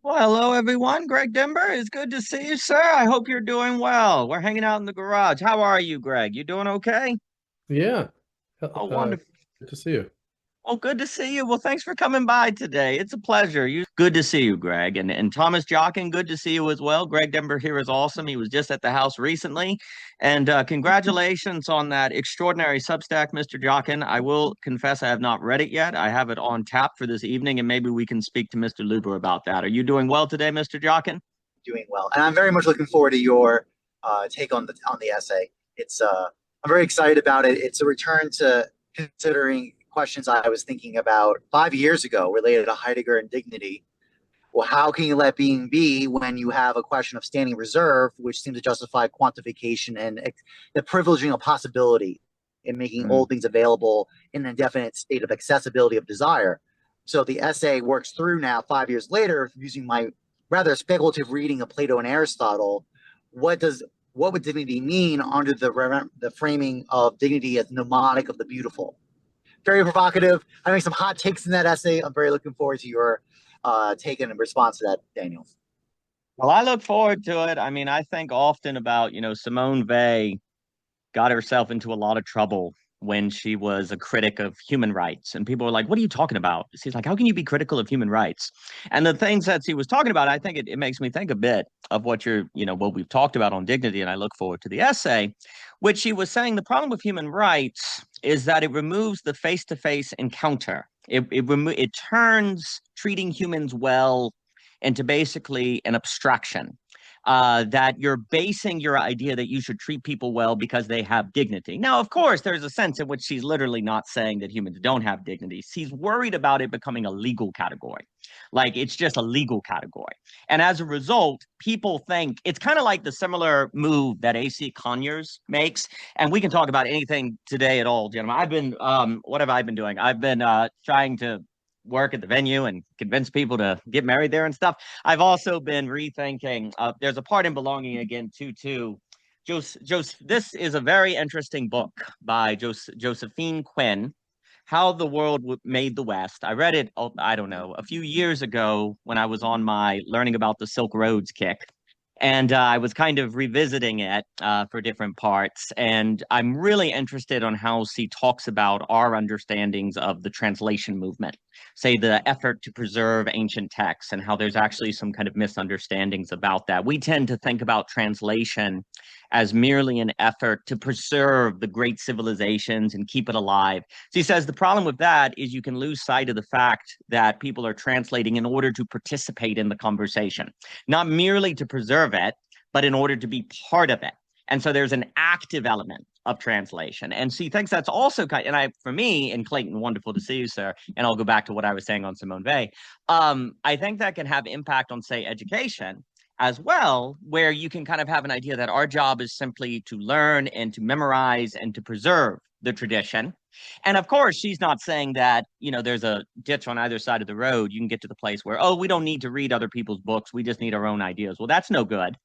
Well, hello everyone. Greg Dember. It's good to see you, sir. I hope you're doing well. We're hanging out in the garage. How are you, Greg? You doing okay? Yeah. Oh, wonderful. Good to see you. Well, good to see you. Well, thanks for coming by today. It's a pleasure. Good to see you, Greg. And Thomas Jockin, good to see you as well. Greg Dember here is awesome. He was just at the house recently. And congratulations on that extraordinary Substack, Mr. Jockin. I will confess I have not read it yet. I have it on tap for this evening, and maybe we can speak to Mr. Luber about that. Are you doing well today, Mr. Jockin? Doing well, and I'm very much looking forward to your take on the essay. It's I'm very excited about it. It's a return to considering questions I was thinking about 5 years ago related to Heidegger and dignity. Well, how can you let being be when you have a question of standing reserve, which seems to justify quantification and the privileging of possibility in making Mm. old things available in an indefinite state of accessibility of desire? So the essay works through now 5 years later using my rather speculative reading of Plato and Aristotle. What does what would dignity mean under the framing of dignity as mnemonic of the beautiful? Very provocative. I make some hot takes in that essay. I'm very looking forward to your take and response to that, Daniel. Well, I look forward to it. I mean, I think often about, Simone Weil got herself into a lot of trouble when she was a critic of human rights. And people were like, what are you talking about? She's like, how can you be critical of human rights? And the things that she was talking about, I think it makes me think a bit of what we've talked about on dignity. And I look forward to the essay, which she was saying the problem with human rights is that it removes the face-to-face encounter. It turns treating humans well into basically an abstraction, that you're basing your idea that you should treat people well because they have dignity. Now, of course, there's a sense in which she's literally not saying that humans don't have dignity. She's worried about it becoming a legal category. Like it's just a legal category. And as a result, people think it's kind of like the similar move that AC Conyers makes. And we can talk about anything today at all, gentlemen. What have I been doing? I've been trying to work at the venue and convince people to get married there and stuff. I've also been rethinking. There's a part in Belonging Again too. This is a very interesting book by Josephine Quinn, How the World Made the West. I read it, oh, I don't know, a few years ago when I was on my learning about the Silk Roads kick. And I was kind of revisiting it for different parts. And I'm really interested on how she talks about our understandings of the translation movement, say the effort to preserve ancient texts, and how there's actually some kind of misunderstandings about that. We tend to think about translation as merely an effort to preserve the great civilizations and keep it alive. She says the problem with that is you can lose sight of the fact that people are translating in order to participate in the conversation, not merely to preserve it, but in order to be part of it. And so there's an active element of translation. And she thinks that's also kind of, for me, and Clayton, wonderful to see you, sir. And I'll go back to what I was saying on Simone Weil. I think that can have impact on, say, education as well, where you can kind of have an idea that our job is simply to learn and to memorize and to preserve the tradition. And of course, she's not saying that, there's a ditch on either side of the road. You can get to the place where, oh, we don't need to read other people's books. We just need our own ideas. Well, that's no good.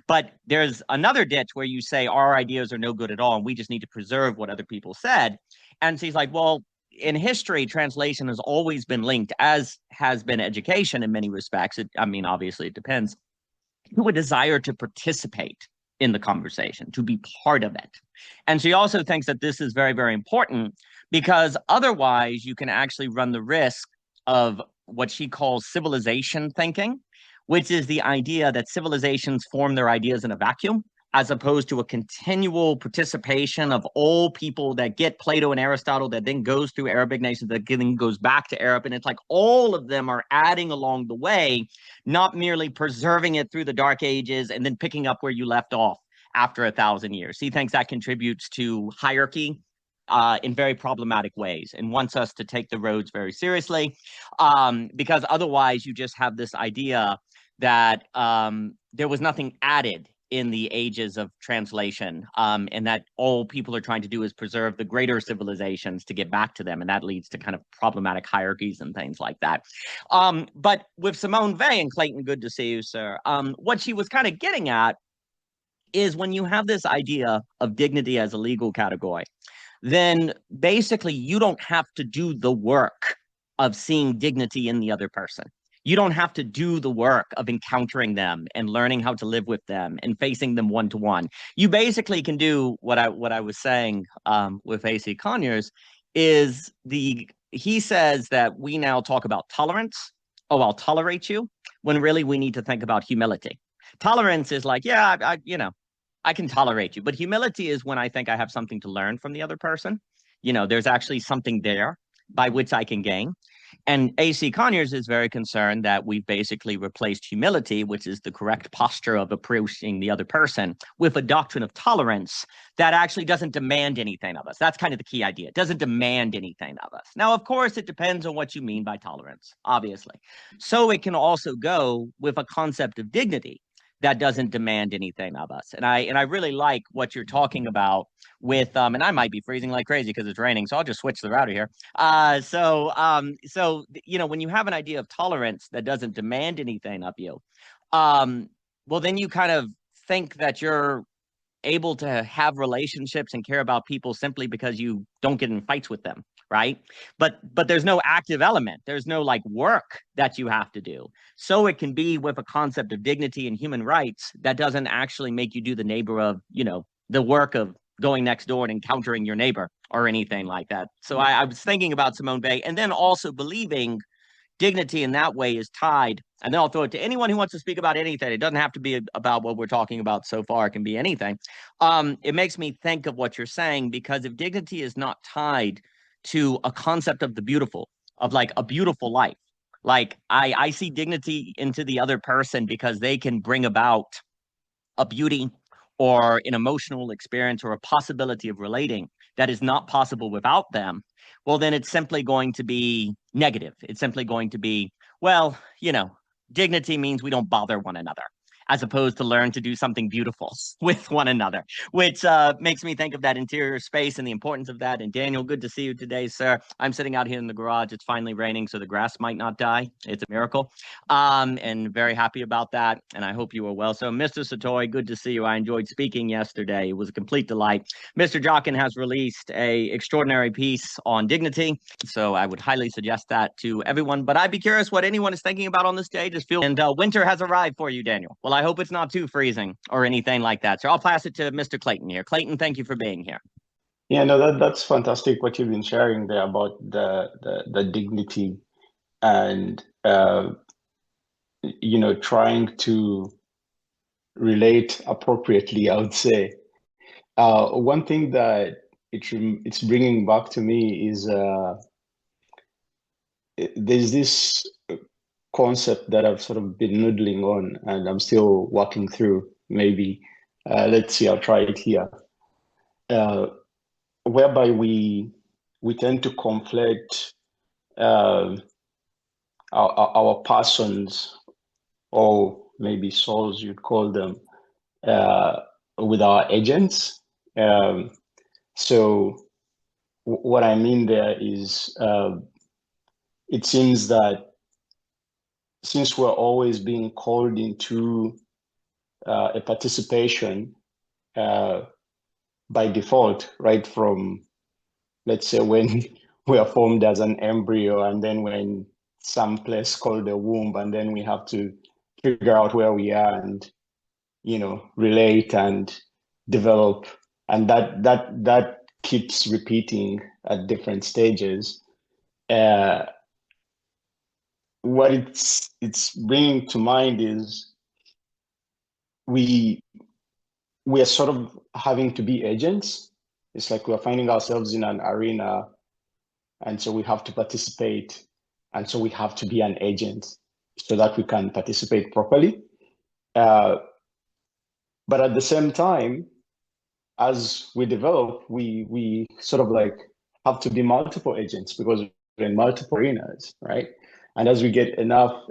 But there's another ditch where you say our ideas are no good at all, and we just need to preserve what other people said. And she's like, well, in history, translation has always been linked, as has been education in many respects. Obviously, it depends, to a desire to participate in the conversation, to be part of it. And she also thinks that this is very, very important because otherwise you can actually run the risk of what she calls civilization thinking, which is the idea that civilizations form their ideas in a vacuum, as opposed to a continual participation of all people that get Plato and Aristotle, that then goes through Arabic nations, that then goes back to Arab. And it's like all of them are adding along the way, not merely preserving it through the Dark Ages and then picking up where you left off after 1,000 years. He thinks that contributes to hierarchy in very problematic ways, and wants us to take the roads very seriously, because otherwise you just have this idea that there was nothing added in the ages of translation, and that all people are trying to do is preserve the greater civilizations to get back to them, and that leads to kind of problematic hierarchies and things like that. But with Simone Weil, and Clayton, good to see you, sir, what she was kind of getting at is when you have this idea of dignity as a legal category, then basically you don't have to do the work of seeing dignity in the other person. You don't have to do the work of encountering them and learning how to live with them and facing them one to one. You basically can do what I was saying with AC Conyers is he says that we now talk about tolerance. Oh, I'll tolerate you, when really we need to think about humility. Tolerance is like, yeah, I can tolerate you, but humility is when I think I have something to learn from the other person. There's actually something there by which I can gain. And AC Conyers is very concerned that we've basically replaced humility, which is the correct posture of approaching the other person, with a doctrine of tolerance that actually doesn't demand anything of us. That's kind of the key idea. It doesn't demand anything of us. Now, of course, it depends on what you mean by tolerance, obviously. So it can also go with a concept of dignity that doesn't demand anything of us. And I really like what you're talking about with and I might be freezing like crazy because it's raining, so I'll just switch the router here. When you have an idea of tolerance that doesn't demand anything of you, well, then you kind of think that you're able to have relationships and care about people simply because you don't get in fights with them, right? But there's no active element. There's no like work that you have to do. So it can be with a concept of dignity and human rights that doesn't actually make you do the neighbor of, the work of going next door and encountering your neighbor or anything like that. So I was thinking about Simone Weil, and then also believing dignity in that way is tied. And then I'll throw it to anyone who wants to speak about anything. It doesn't have to be about what we're talking about so far. It can be anything. It makes me think of what you're saying, because if dignity is not tied to a concept of the beautiful, of like a beautiful life, like I see dignity into the other person because they can bring about a beauty or an emotional experience or a possibility of relating that is not possible without them, well, then it's simply going to be negative. It's simply going to be, well, dignity means we don't bother one another, as opposed to learn to do something beautiful with one another, which makes me think of that interior space and the importance of that. And Daniel, good to see you today, sir. I'm sitting out here in the garage. It's finally raining, so the grass might not die. It's a miracle. And very happy about that. And I hope you are well. So, Mr. Satori, good to see you. I enjoyed speaking yesterday. It was a complete delight. Mr. Jockin has released a extraordinary piece on dignity, so I would highly suggest that to everyone. But I'd be curious what anyone is thinking about on the stage. And winter has arrived for you, Daniel. Well, I hope it's not too freezing or anything like that. So I'll pass it to Mr. Clayton here. Clayton, thank you for being here. Yeah, no, that's fantastic what you've been sharing there about the dignity and trying to relate appropriately, I would say. One thing that it's bringing back to me is there's this concept that I've sort of been noodling on and I'm still working through. Maybe let's see, I'll try it here. Whereby we tend to conflate our persons, or maybe souls you'd call them, with our agents. So what I mean there is it seems that since we're always being called into a participation by default, right from, let's say, when we are formed as an embryo, and then when some place called the womb, and then we have to figure out where we are and, relate and develop, and that keeps repeating at different stages. What it's bringing to mind is we are sort of having to be agents. It's like we're finding ourselves in an arena, and so we have to participate, and so we have to be an agent so that we can participate properly. But at the same time, as we develop, we sort of like have to be multiple agents because we're in multiple arenas, right? And as we get enough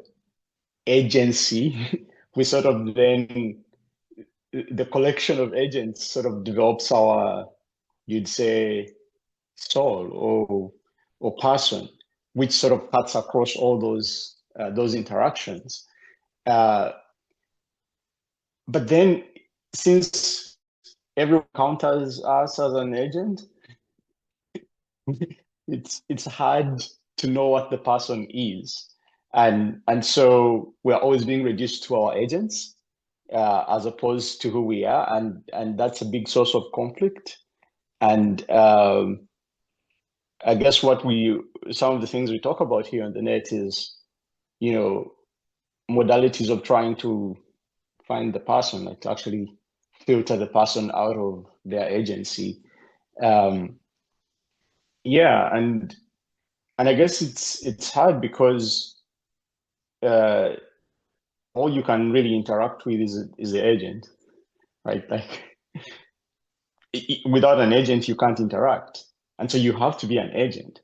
agency, we sort of then, the collection of agents sort of develops our, you'd say, soul or person, which sort of cuts across all those interactions. But then, since everyone counters us as an agent, it's hard to know what the person is. And so we're always being reduced to our agents as opposed to who we are, and that's a big source of conflict. And I guess some of the things we talk about here on the net is, modalities of trying to find the person, like to actually filter the person out of their agency. Yeah, and I guess it's hard because all you can really interact with is the agent, right? Like without an agent, you can't interact, and so you have to be an agent.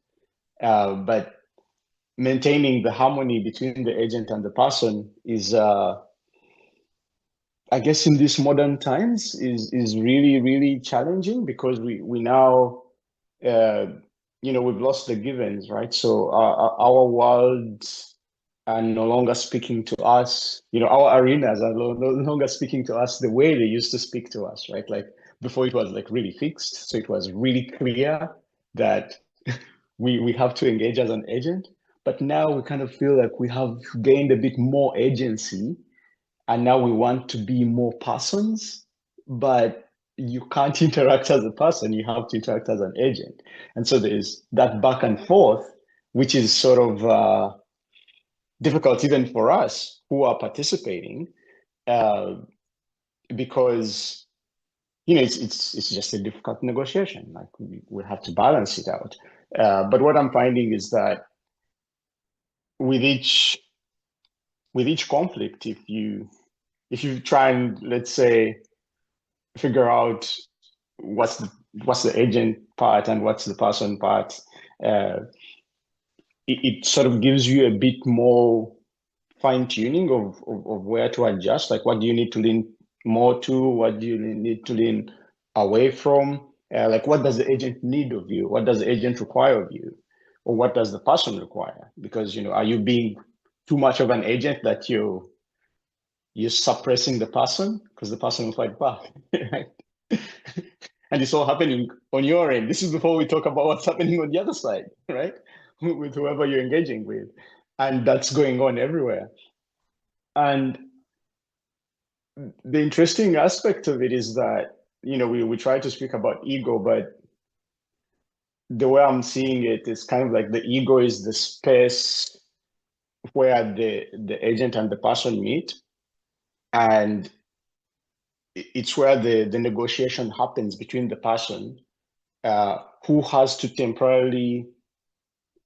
But maintaining the harmony between the agent and the person is, I guess, in these modern times, is really, really challenging because we now, we've lost the givens, right? So our world are no longer speaking to us. Our arenas are no longer speaking to us the way they used to speak to us, right? Like before, it was like really fixed, so it was really clear that we have to engage as an agent. But now we kind of feel like we have gained a bit more agency, and now we want to be more persons, but you can't interact as a person, you have to interact as an agent. And so there's that back and forth, which is sort of difficult even for us who are participating, because it's just a difficult negotiation. Like we have to balance it out. But what I'm finding is that with each conflict, if you try and, let's say, figure out what's the agent part and what's the person part, it sort of gives you a bit more fine-tuning of where to adjust. Like, what do you need to lean more to? What do you need to lean away from? Like, what does the agent need of you? What does the agent require of you? Or what does the person require? Because, are you being too much of an agent that you're suppressing the person because the person will fight back, right? And it's all happening on your end. This is before we talk about what's happening on the other side, right? With whoever you're engaging with. And that's going on everywhere. And the interesting aspect of it is that, we try to speak about ego, but the way I'm seeing it is kind of like the ego is the space where the agent and the person meet. And it's where the negotiation happens between the person who has to temporarily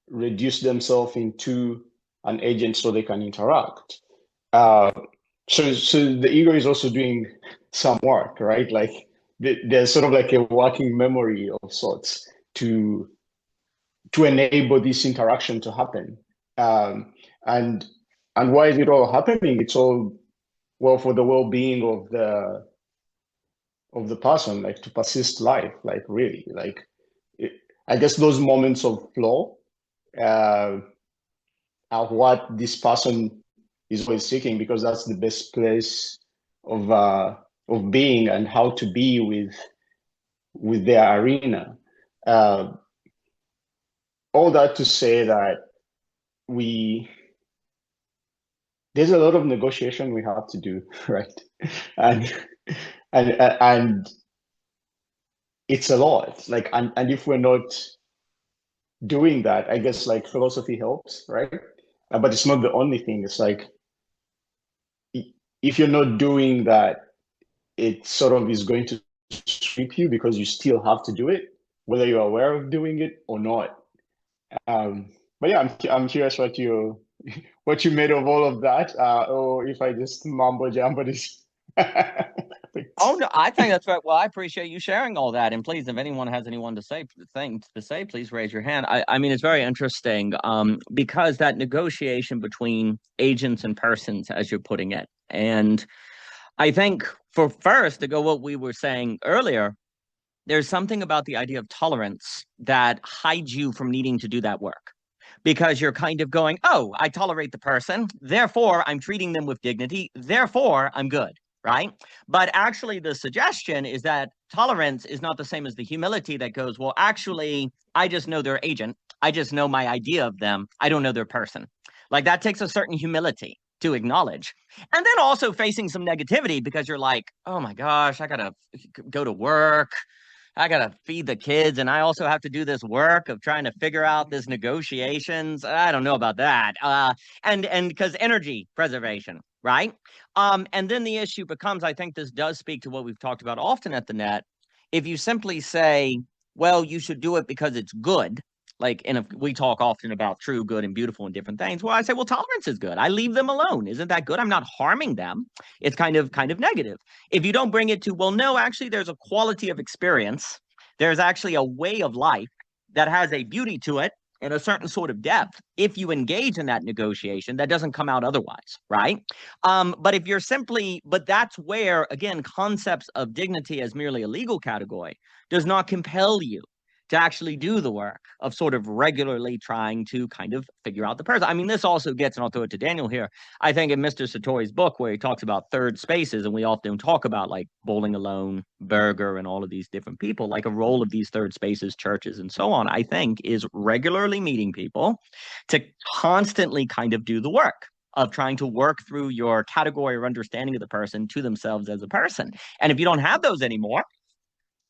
reduce themselves into an agent so they can interact. So the ego is also doing some work, right? Like there's sort of like a working memory of sorts to enable this interaction to happen. And why is it all happening? It's all, well, for the well-being of the person, like to persist life, like really, like I guess those moments of flow are what this person is always seeking, because that's the best place of being and how to be with their arena. All that to say that there's a lot of negotiation we have to do, right? And it's a lot. Like, and if we're not doing that, I guess like philosophy helps, right? But it's not the only thing. It's like if you're not doing that, it sort of is going to sweep you because you still have to do it, whether you're aware of doing it or not. But yeah, I'm curious what you made of all of that, or if I just mumbo jumbo this. Oh no, I think that's right. Well, I appreciate you sharing all that. And please, if anyone has things to say, please raise your hand. I mean, it's very interesting, because that negotiation between agents and persons, as you're putting it, and I think for first to go what we were saying earlier, there's something about the idea of tolerance that hides you from needing to do that work. Because you're kind of going, oh, I tolerate the person, therefore I'm treating them with dignity, therefore I'm good, right? But actually the suggestion is that tolerance is not the same as the humility that goes, well, actually, I just know their agent. I just know my idea of them. I don't know their person. Like that takes a certain humility to acknowledge. And then also facing some negativity because you're like, oh my gosh, I gotta go to work. I gotta feed the kids, and I also have to do this work of trying to figure out this negotiations. I don't know about that. And because energy preservation, right? And then the issue becomes, I think this does speak to what we've talked about often at the net. If you simply say, well, you should do it because it's good, like, and if we talk often about true, good, and beautiful and different things, well, I say, well, tolerance is good. I leave them alone. Isn't that good? I'm not harming them. It's kind of negative. If you don't bring it to, well, no, actually, there's a quality of experience. There's actually a way of life that has a beauty to it and a certain sort of depth. If you engage in that negotiation, that doesn't come out otherwise, right? But if you're simply, but that's where, again, concepts of dignity as merely a legal category does not compel you to actually do the work of sort of regularly trying to kind of figure out the person. I mean, this also gets, and I'll throw it to Daniel here, I think in Mr. Satori's book where he talks about third spaces, and we often talk about like Bowling Alone, Berger, and all of these different people, like a role of these third spaces, churches, and so on, I think is regularly meeting people to constantly kind of do the work of trying to work through your category or understanding of the person to themselves as a person. And if you don't have those anymore,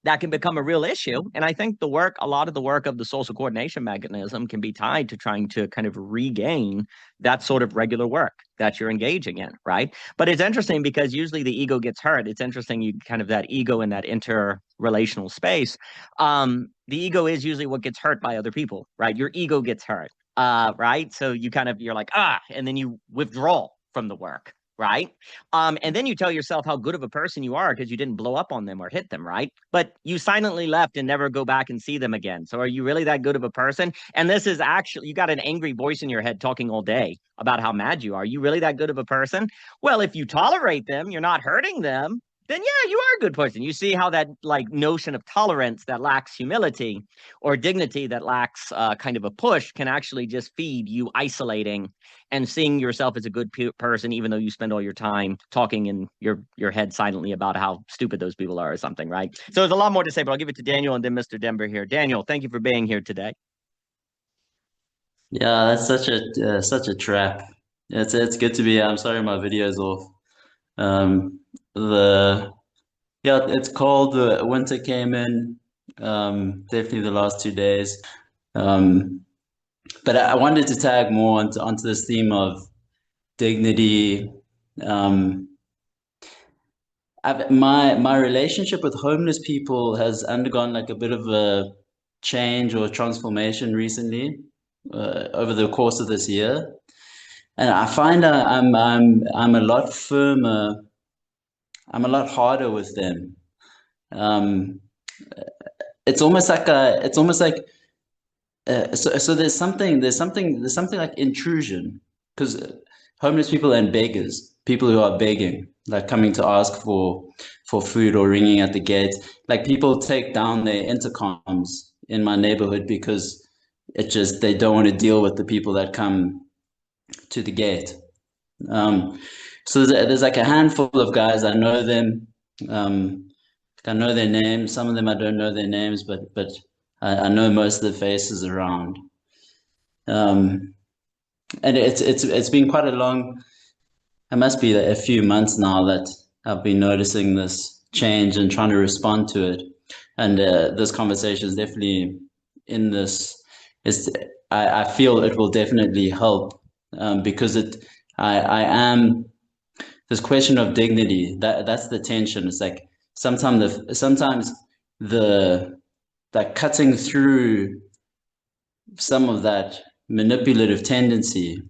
that can become a real issue. And I think the work, a lot of the work of the social coordination mechanism can be tied to trying to kind of regain that sort of regular work that you're engaging in, right? But it's interesting because usually the ego gets hurt. It's interesting, you kind of that ego in that interrelational space. The ego is usually what gets hurt by other people, right? Your ego gets hurt, right? So you kind of, you're like, and then you withdraw from the work. Right. And then you tell yourself how good of a person you are because you didn't blow up on them or hit them. Right. But you silently left and never go back and see them again. So are you really that good of a person? And this is actually, you got an angry voice in your head talking all day about how mad you are. Are you really that good of a person? Well, if you tolerate them, you're not hurting them, then yeah, you are a good person. You see how that like notion of tolerance that lacks humility or dignity that lacks kind of a push can actually just feed you isolating and seeing yourself as a good person, even though you spend all your time talking in your head silently about how stupid those people are or something, right? So there's a lot more to say, but I'll give it to Daniel and then Mr. Dember here. Daniel, thank you for being here today. Yeah, that's such a trap. It's good to be. I'm sorry, my video's off. The Yeah, it's cold. The winter came in. Definitely the last 2 days. But I wanted to tag more onto this theme of dignity. My relationship with homeless people has undergone like a bit of a change or transformation recently, over the course of this year, and I find I'm a lot firmer. I'm a lot harder with them. It's almost like so there's something like intrusion, because homeless people and beggars, people who are begging, like coming to ask for food or ringing at the gate, like people take down their intercoms in my neighborhood because they don't want to deal with the people that come to the gate. So there's like a handful of guys, I know them. I know their names. Some of them I don't know their names, but I know most of the faces around. And it's been quite a long, it must be a few months now that I've been noticing this change and trying to respond to it. And this conversation is definitely in this. I feel it will definitely help, because I am this question of dignity. That's the tension. It's like sometimes the like cutting through some of that manipulative tendency,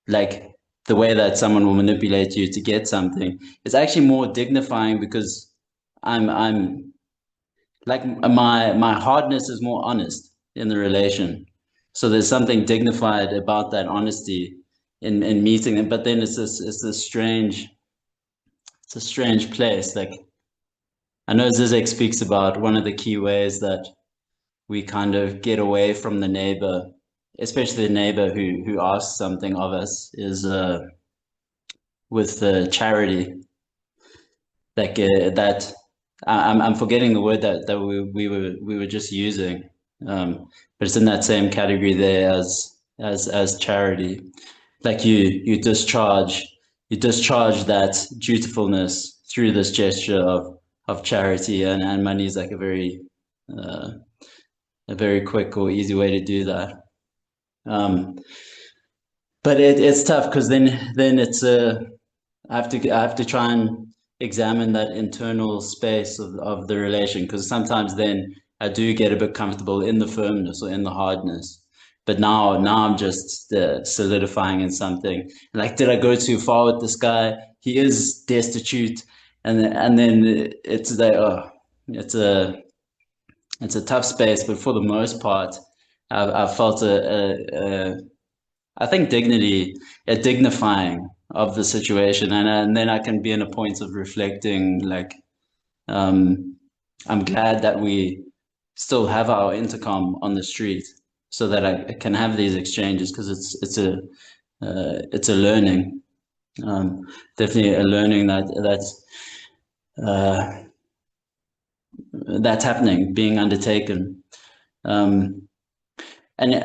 like the way that someone will manipulate you to get something, is actually more dignifying, because I'm like my hardness is more honest in the relation. So there's something dignified about that honesty in meeting them. But then it's a strange place. Like, I know Zizek speaks about one of the key ways that we kind of get away from the neighbor, especially the neighbor who asks something of us, is with the charity. Like that, I'm forgetting the word that we were just using, but it's in that same category there as as charity. Like you discharge that dutifulness through this gesture of charity, and money is like a very quick or easy way to do that. But it's tough because then it's I have to try and examine that internal space of the relation, because sometimes then I do get a bit comfortable in the firmness or in the hardness. But now I'm just solidifying in something. Like, did I go too far with this guy? He is destitute, and then it's like, oh, it's a tough space. But for the most part, I've felt I think a dignifying of the situation, and then I can be in a point of reflecting, like, I'm glad that we still have our intercom on the street so that I can have these exchanges, because it's a learning, definitely a learning that's happening, being undertaken. And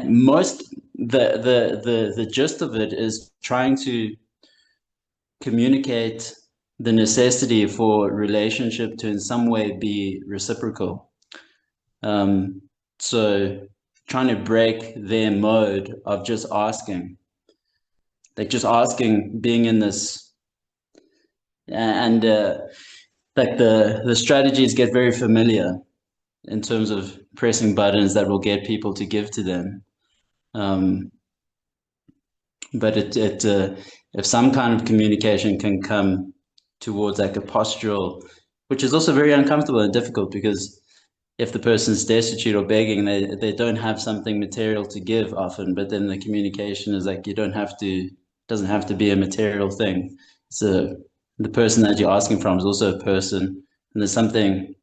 most the gist of it is trying to communicate the necessity for relationship to in some way be reciprocal. So trying to break their mode of just asking, like just asking, being in this, and like the strategies get very familiar in terms of pressing buttons that will get people to give to them. But if some kind of communication can come towards like a postural, which is also very uncomfortable and difficult, because if the person's destitute or begging, they don't have something material to give often, but then the communication is like, doesn't have to be a material thing. So the person that you're asking from is also a person, and there's something.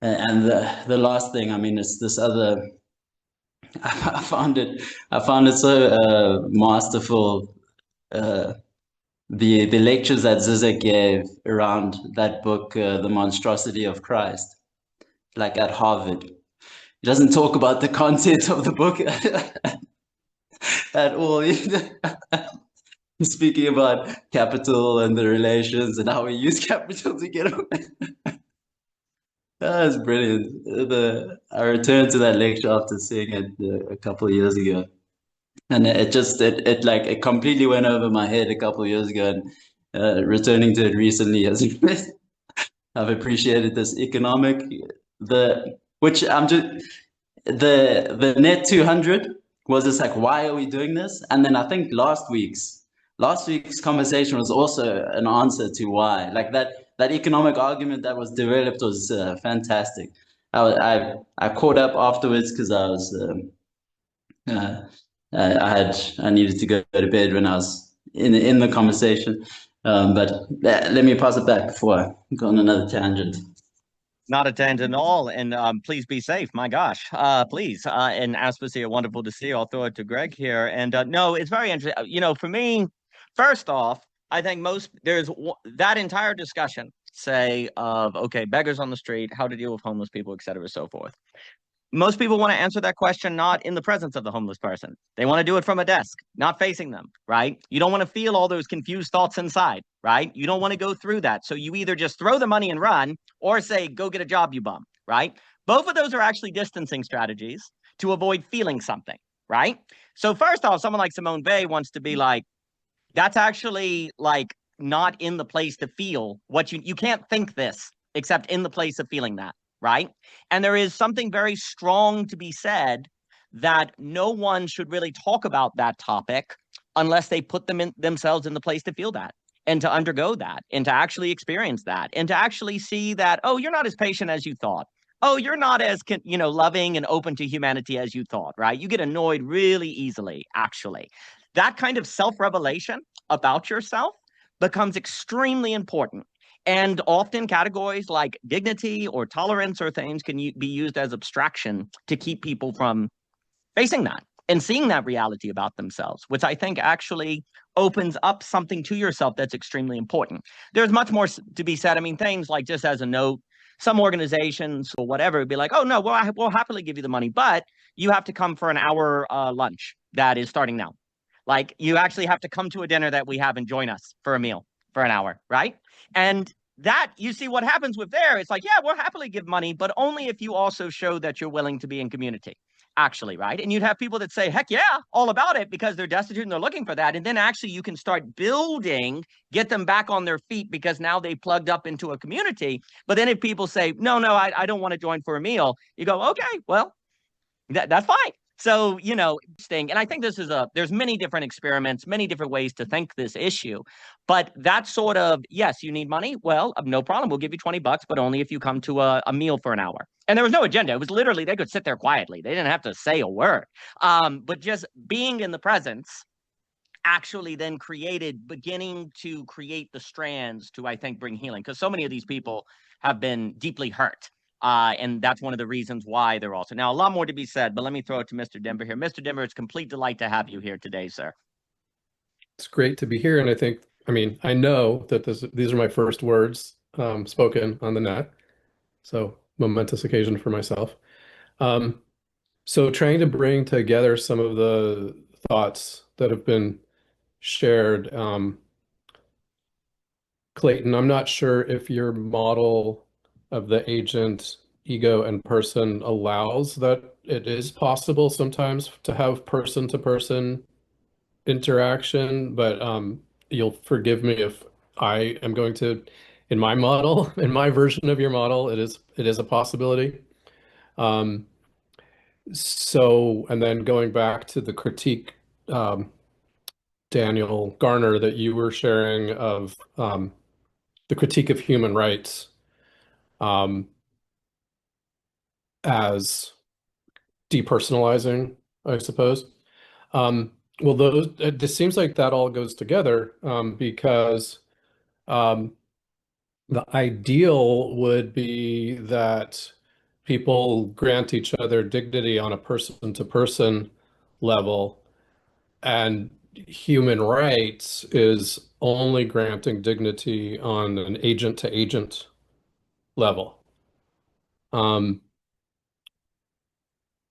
And the last thing, I mean, it's this other. I found it so masterful. The lectures that Zizek gave around that book, The Monstrosity of Christ, like at Harvard. He doesn't talk about the content of the book at all. He's speaking about capital and the relations and how we use capital to get away. That was brilliant. I returned to that lecture after seeing it a couple of years ago, and it completely went over my head a couple of years ago, and returning to it recently has I've appreciated this economic, the net 200 was just like, why are we doing this? And then I think last week's conversation was also an answer to why. Like that economic argument that was developed was fantastic. I caught up afterwards because I was I needed to go to bed when I was in the conversation. But let me pass it back before I go on another tangent. Not a tangent at all, and please be safe. My gosh, please. And Aspasia, wonderful to see you. I'll throw it to Greg here. And no, it's very interesting. For me, first off, I think there's that entire discussion, say, of okay, beggars on the street, how to deal with homeless people, et cetera, so forth. Most people want to answer that question not in the presence of the homeless person. They want to do it from a desk, not facing them, right? You don't want to feel all those confused thoughts inside, right? You don't want to go through that. So you either just throw the money and run, or say, go get a job, you bum, right? Both of those are actually distancing strategies to avoid feeling something, right? So first off, someone like Simone Weil wants to be like, that's actually like not in the place to feel what you can't think this except in the place of feeling that. Right. And there is something very strong to be said that no one should really talk about that topic unless they put themselves in the place to feel that and to undergo that and to actually experience that and to actually see that, oh, you're not as patient as you thought. Oh, you're not as, loving and open to humanity as you thought. Right. You get annoyed really easily, actually. That kind of self-revelation about yourself becomes extremely important. And often categories like dignity or tolerance or things can be used as abstraction to keep people from facing that and seeing that reality about themselves, which I think actually opens up something to yourself that's extremely important. There's much more to be said. I mean, things like, just as a note, some organizations or whatever would be like, oh, no, well, we'll happily give you the money, but you have to come for an hour lunch that is starting now. Like you actually have to come to a dinner that we have and join us for a meal for an hour, right? And that you see what happens with there. It's like, yeah, we'll happily give money, but only if you also show that you're willing to be in community, actually, right? And you'd have people that say, heck yeah, all about it because they're destitute and they're looking for that. And then actually you can start building, get them back on their feet because now they plugged up into a community. But then if people say, no, I don't want to join for a meal, you go, okay, well, that's fine. So, interesting. And I think there's many different experiments, many different ways to think this issue. But that sort of, yes, you need money. Well, no problem. We'll give you $20, but only if you come to a meal for an hour. And there was no agenda. It was literally, they could sit there quietly. They didn't have to say a word. But just being in the presence actually then beginning to create the strands to, I think, bring healing. Because so many of these people have been deeply hurt. And that's one of the reasons why they're also. Now, a lot more to be said, but let me throw it to Mr. Dember here. Mr. Dember, it's a complete delight to have you here today, sir. It's great to be here. And I know that these are my first words spoken on the net. So momentous occasion for myself. So trying to bring together some of the thoughts that have been shared. Clayton, I'm not sure if your model of the agent, ego, and person allows that it is possible sometimes to have person-to-person interaction, but you'll forgive me if I am going to, in my model, in my version of your model, it is a possibility. And then going back to the critique, Daniel Garner, that you were sharing of the critique of human rights as depersonalizing, I suppose. Well, this seems like that all goes together because the ideal would be that people grant each other dignity on a person-to-person level, and human rights is only granting dignity on an agent-to-agent level. And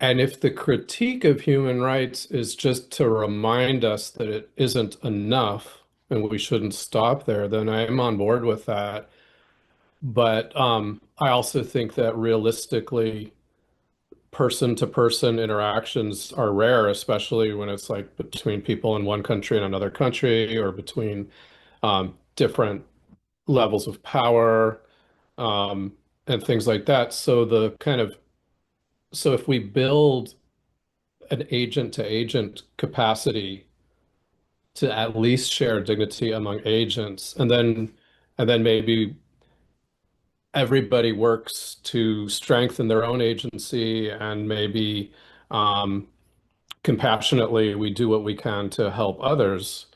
if the critique of human rights is just to remind us that it isn't enough and we shouldn't stop there, then I am on board with that. But I also think that realistically, person-to-person interactions are rare, especially when it's like between people in one country and another country, or between different levels of power and things like that. So if we build an agent-to-agent capacity to at least share dignity among agents, and then maybe everybody works to strengthen their own agency, and maybe compassionately we do what we can to help others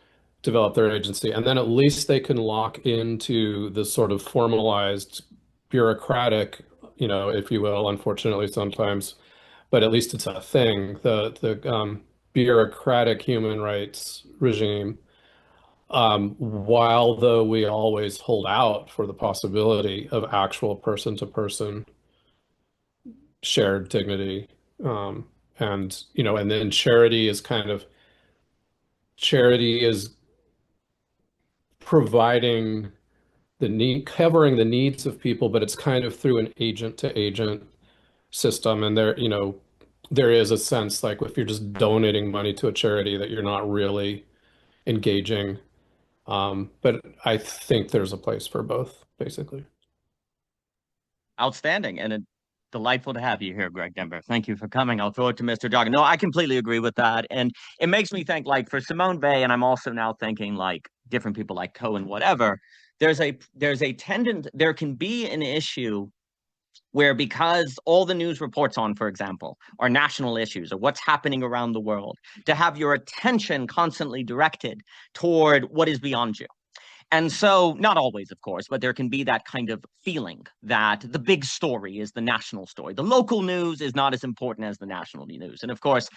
develop their agency, and then at least they can lock into the sort of formalized bureaucratic, if you will, unfortunately sometimes, but at least it's a thing, the bureaucratic human rights regime, while though we always hold out for the possibility of actual person-to-person shared dignity. And then charity is providing covering the needs of people, but it's kind of through an agent-to-agent system. And there is a sense like if you're just donating money to a charity that you're not really engaging. But I think there's a place for both, basically. Outstanding. And delightful to have you here, Greg Dember. Thank you for coming. I'll throw it to Mr. Jockin. No, I completely agree with that. And it makes me think like for Simone Weil, and I'm also now thinking like different people like Cohen, whatever, there can be an issue where because all the news reports on, for example, are national issues or what's happening around the world, to have your attention constantly directed toward what is beyond you. And so, not always, of course, but there can be that kind of feeling that the big story is the national story. The local news is not as important as the national news. And of course,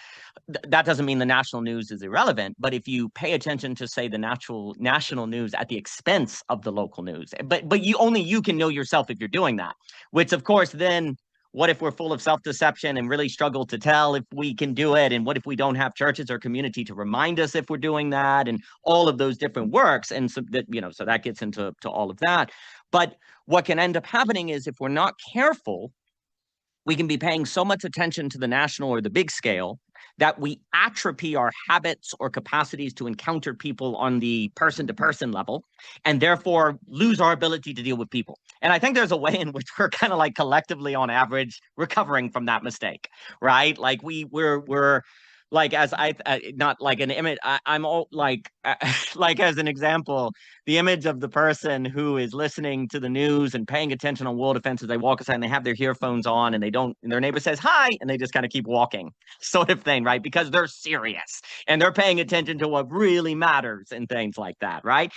that doesn't mean the national news is irrelevant, but if you pay attention to, say, the national news at the expense of the local news, but you can know yourself if you're doing that, which of course then what if we're full of self-deception and really struggle to tell if we can do it? And what if we don't have churches or community to remind us if we're doing that? And all of those different works. And so that, so that gets into all of that. But what can end up happening is if we're not careful, we can be paying so much attention to the national or the big scale that we atrophy our habits or capacities to encounter people on the person-to-person level, and therefore lose our ability to deal with people. And I think there's a way in which we're kind of like collectively, on average, recovering from that mistake, right? Like we're like, as not like an image, I'm all like as an example, the image of the person who is listening to the news and paying attention on world events as they walk aside and they have their earphones on and and their neighbor says hi and they just kind of keep walking, sort of thing, right? Because they're serious and they're paying attention to what really matters and things like that, right?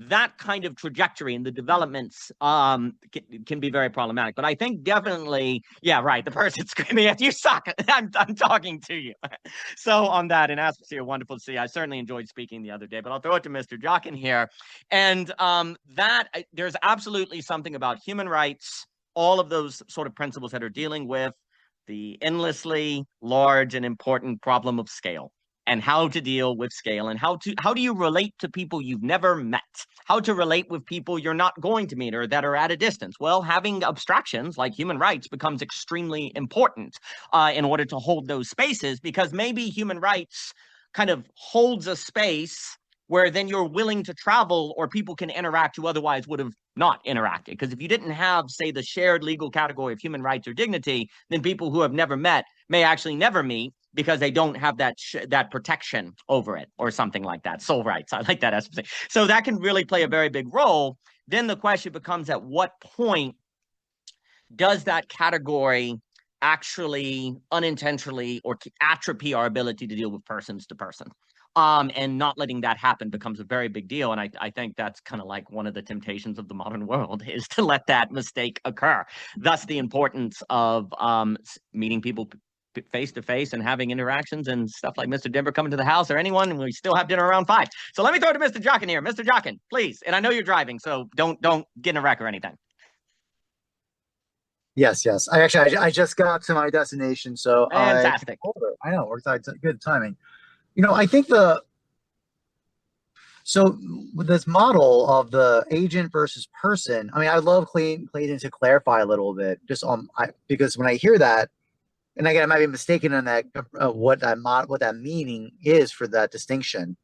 That kind of trajectory and the developments can be very problematic. But I think definitely, yeah, right, the person screaming at you suck. I'm talking to you. So on that, and Asphyxia, wonderful to see. I certainly enjoyed speaking the other day, but I'll throw it to Mr. Jockin here. And there's absolutely something about human rights, all of those sort of principles that are dealing with the endlessly large and important problem of scale, and how to deal with scale, and how do you relate to people you've never met, how to relate with people you're not going to meet or that are at a distance. Well, having abstractions like human rights becomes extremely important in order to hold those spaces, because maybe human rights kind of holds a space where then you're willing to travel, or people can interact who otherwise would have not interacted. Because if you didn't have, say, the shared legal category of human rights or dignity, then people who have never met may actually never meet, because they don't have that protection over it, or something like that. Soul rights, I like that. So that can really play a very big role. Then the question becomes, at what point does that category actually unintentionally or atrophy our ability to deal with persons to person? And not letting that happen becomes a very big deal. And I think that's kind of like one of the temptations of the modern world, is to let that mistake occur. Thus the importance of meeting people face to face and having interactions and stuff like Mr. Dember coming to the house, or anyone, and we still have dinner around 5. So let me throw it to Mr. Jockin here. Mr. Jockin, please. And I know you're driving, so don't get in a wreck or anything. Yes. I just got to my destination, so fantastic. I know, worked out good timing. I think so with this model of the agent versus person, I mean, I love Clayton to clarify a little bit, just because when I hear that, and again, I might be mistaken in that what that meaning is for that distinction,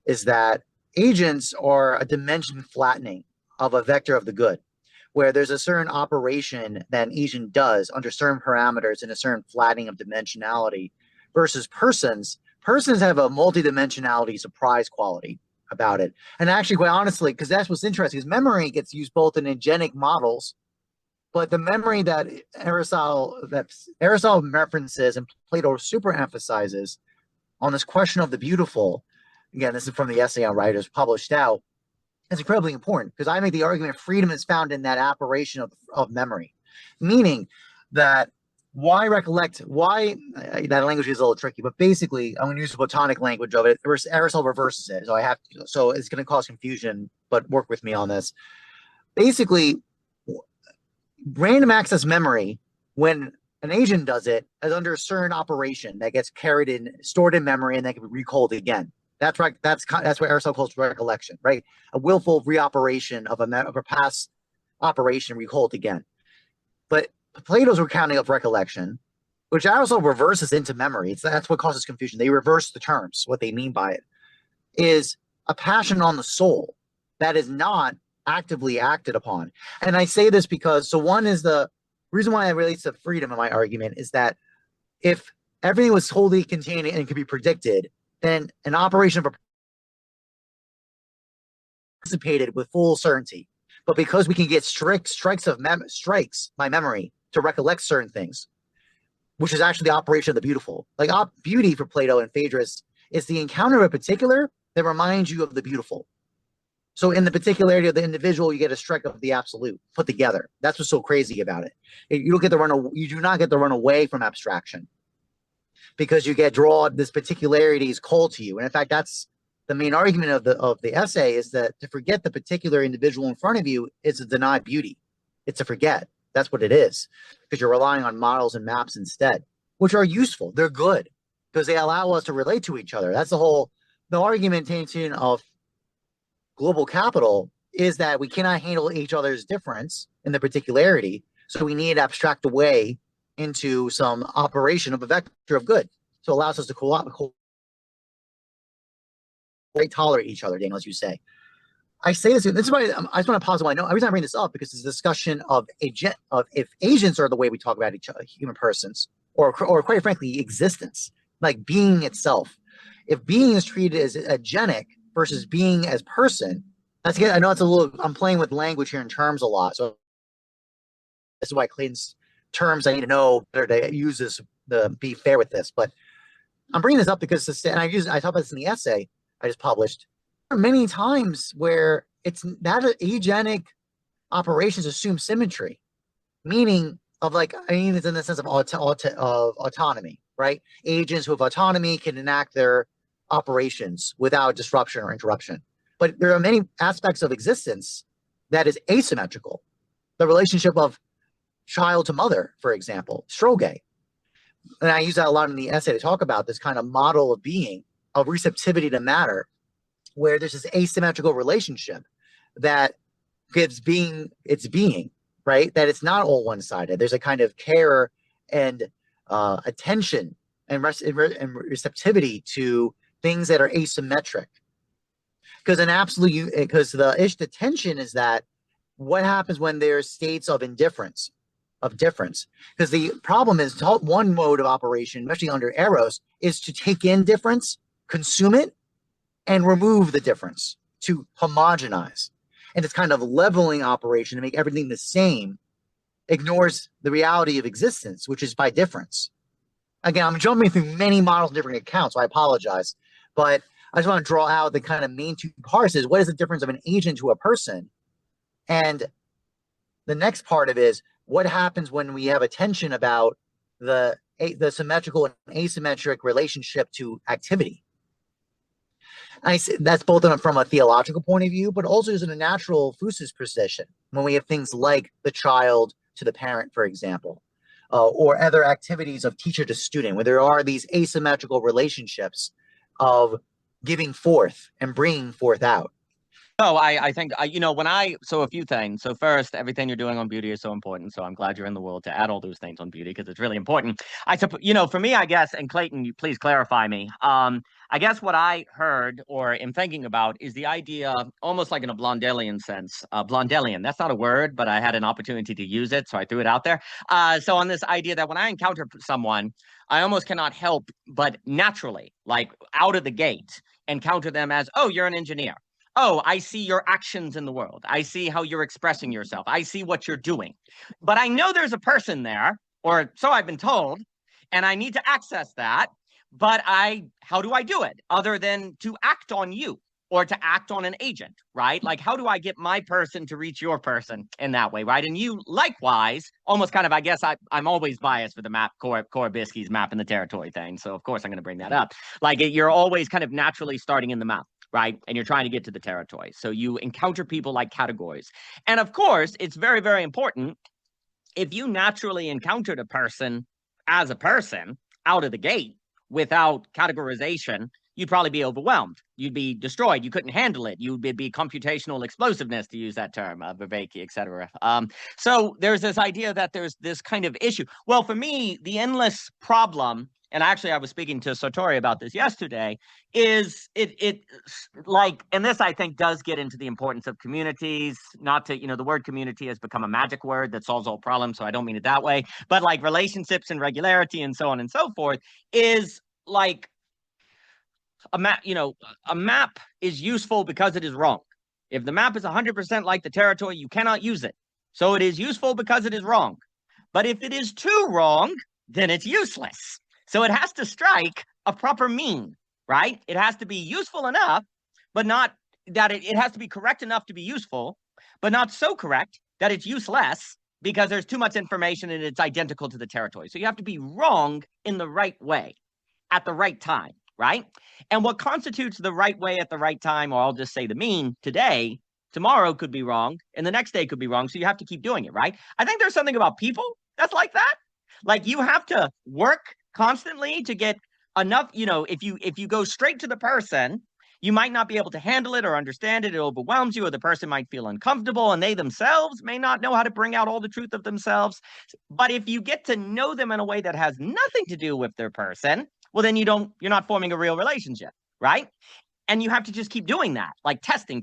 is that agents are a dimension flattening of a vector of the good, where there's a certain operation that an agent does under certain parameters and a certain flattening of dimensionality, versus persons. Persons have a multidimensionality surprise quality about it. And actually, quite honestly, because that's what's interesting, is memory gets used both in agenic models, but the memory that Aristotle references and Plato super emphasizes on this question of the beautiful, again, this is from the essay on writers published out, is incredibly important, because I make the argument freedom is found in that operation of memory, meaning that why that language is a little tricky, but basically I'm going to use the Platonic language of it. Aristotle reverses it, so it's going to cause confusion, but work with me on this. Basically, random access memory, when an agent does it, is under a certain operation that gets stored in memory, and then can be recalled again. That's right. That's what Aristotle calls recollection, right? A willful reoperation of a past operation recalled again. But Plato's recounting of recollection, which Aristotle reverses into memory, that's what causes confusion. They reverse the terms, what they mean by it, is a passion on the soul that is not actively acted upon. And I say this because, so one is the reason why it relates to freedom in my argument, is that if everything was wholly contained and could be predicted, then an operation of anticipated with full certainty. But because we can get strikes by memory to recollect certain things, which is actually the operation of the beautiful. Like beauty for Plato and Phaedrus is the encounter of a particular that reminds you of the beautiful. So in the particularity of the individual, you get a strike of the absolute put together. That's what's so crazy about it. You do not get to run away from abstraction, because you get this particularity is called to you. And in fact, that's the main argument of the essay, is that to forget the particular individual in front of you is to deny beauty. It's to forget That's what it is, because you're relying on models and maps instead, which are useful. They're good because they allow us to relate to each other. That's the argumentation of global capital is that we cannot handle each other's difference in the particularity. So we need to abstract away into some operation of a vector of good. So it allows us to tolerate each other, Daniel, as you say. I say this is why I just want to pause. I know every time I bring this up because it's a discussion of if agents are the way we talk about each other, human persons, or quite frankly, existence, like being itself. If being is treated as agenic versus being as person, that's again, I know it's a little. I'm playing with language here in terms a lot, so this is why Clayton's terms I need to know better to use this to be fair with this. But I'm bringing this up because and I talk about this in the essay I just published. There are many times where it's that agenic operations assume symmetry, meaning of like, I mean, it's in the sense of autonomy, right? Agents who have autonomy can enact their operations without disruption or interruption. But there are many aspects of existence that is asymmetrical. The relationship of child to mother, for example, Stroge. And I use that a lot in the essay to talk about this kind of model of being, of receptivity to matter, where there's this asymmetrical relationship that gives being its being, right? That it's not all one-sided. There's a kind of care and attention and receptivity to things that are asymmetric. Because the tension is that what happens when there's states of indifference, of difference? Because the problem is one mode of operation, especially under Eros, is to take in difference, consume it, and remove the difference, to homogenize. And it's kind of leveling operation to make everything the same, ignores the reality of existence, which is by difference. Again, I'm jumping through many models and different accounts, so I apologize. But I just want to draw out the kind of main two parts is what is the difference of an agent to a person? And the next part of it is what happens when we have a tension about the symmetrical and asymmetric relationship to activity. I say that's both from a theological point of view, but also as in a natural physis position when we have things like the child to the parent, for example, or other activities of teacher to student, where there are these asymmetrical relationships of giving forth and bringing forth out. So I think, so a few things. So first, everything you're doing on beauty is so important. So I'm glad you're in the world to add all those things on beauty because it's really important. I suppose, for me, I guess, and Clayton, you please clarify me. I guess what I heard or am thinking about is the idea, almost like in a Blondelian sense. Blondelian, that's not a word, but I had an opportunity to use it, so I threw it out there. So on this idea that when I encounter someone, I almost cannot help but naturally, like out of the gate, encounter them as, oh, you're an engineer. Oh, I see your actions in the world. I see how you're expressing yourself. I see what you're doing. But I know there's a person there, or so I've been told, and I need to access that. But how do I do it other than to act on you or to act on an agent, right? Like, how do I get my person to reach your person in that way, right? And you likewise, almost kind of, I guess I'm always biased for the map, Korobisky's map and the territory thing. So of course I'm going to bring that up. Like you're always kind of naturally starting in the map, right? And you're trying to get to the territory. So you encounter people like categories. And of course, it's very, very important if you naturally encountered a person as a person out of the gate without categorization, you'd probably be overwhelmed. You'd be destroyed. You couldn't handle it. You'd be computational explosiveness, to use that term, Viveki, et cetera. So there's this idea that there's this kind of issue. Well, for me, the endless problem, and actually I was speaking to Sartori about this yesterday, is it like, and this I think does get into the importance of communities, not to, the word community has become a magic word that solves all problems, so I don't mean it that way, but like relationships and regularity and so on and so forth is like a map, a map is useful because it is wrong. If the map is 100% like the territory, you cannot use it. So it is useful because it is wrong. But if it is too wrong, then it's useless. So it has to strike a proper mean, right? It has to be useful enough, but not that it has to be correct enough to be useful, but not so correct that it's useless because there's too much information and it's identical to the territory. So you have to be wrong in the right way at the right time, right? And what constitutes the right way at the right time, or I'll just say the mean today, tomorrow could be wrong, and the next day could be wrong. So you have to keep doing it, right? I think there's something about people that's like that. Like you have to work constantly to get enough, if you go straight to the person, you might not be able to handle it or understand it. It overwhelms you, or the person might feel uncomfortable, and they themselves may not know how to bring out all the truth of themselves. But if you get to know them in a way that has nothing to do with their person, well, then you're not forming a real relationship, right? And you have to just keep doing that, like testing.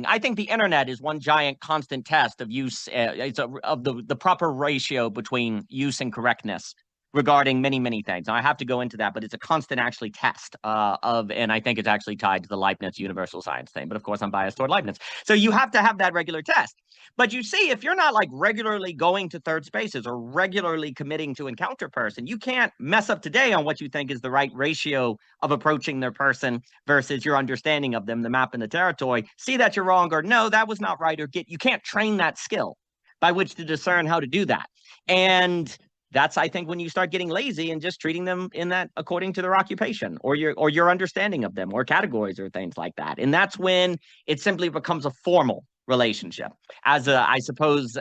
I think the internet is one giant constant test of use, of the proper ratio between use and correctness regarding many, many things. Now, I have to go into that, but it's a constant actually test and I think it's actually tied to the Leibniz universal science thing. But of course, I'm biased toward Leibniz. So you have to have that regular test. But you see, if you're not like regularly going to third spaces or regularly committing to encounter person, you can't mess up today on what you think is the right ratio of approaching their person versus your understanding of them, the map and the territory. See that you're wrong, or no, that was not right, or you can't train that skill by which to discern how to do that. And that's, I think, when you start getting lazy and just treating them in that according to their occupation or your understanding of them or categories or things like that. And that's when it simply becomes a formal relationship, I suppose,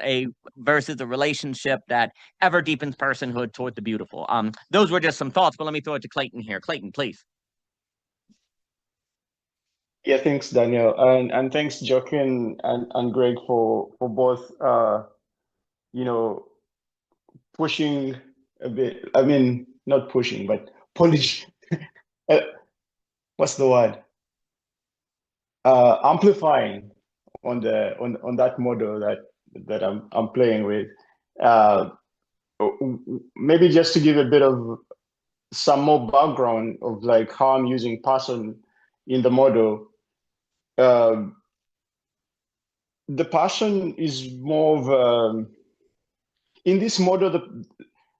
versus a relationship that ever deepens personhood toward the beautiful. Those were just some thoughts, but let me throw it to Clayton here. Clayton, please. Yeah, thanks, Daniel, and thanks, Jockin and Greg for both pushing a bit. I mean, not pushing, but polish. What's the word? Amplifying on that model that I'm playing with. Maybe just to give a bit of some more background of like how I'm using person in the model. The person is more of in this model,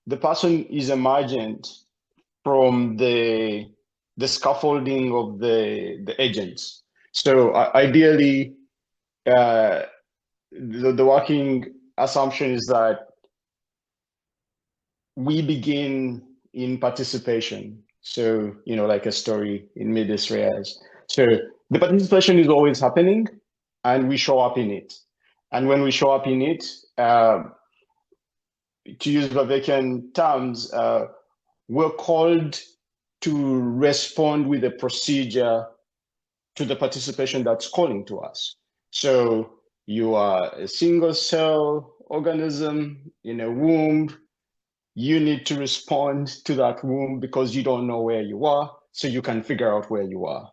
the person is emergent from the scaffolding of the agents. So ideally, the working assumption is that we begin in participation. So, like a story in medias res. So the participation is always happening and we show up in it. And when we show up in it, to use Vavekian terms, we're called to respond with a procedure to the participation that's calling to us. So you are a single cell organism in a womb. You need to respond to that womb because you don't know where you are, so you can figure out where you are.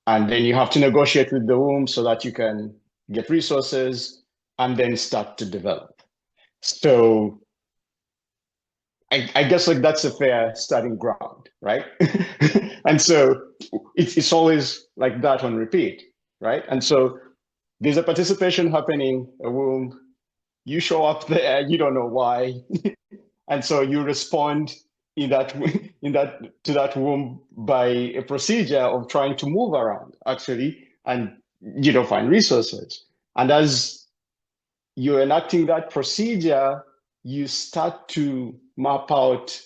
And then you have to negotiate with the womb so that you can get resources and then start to develop. So I guess like that's a fair starting ground, right? And so it's always like that on repeat, right? And so there's a participation happening, a womb, you show up there, you don't know why. And so you respond to that womb by a procedure of trying to move around actually, and you don't find resources. And as you're enacting that procedure, you start to map out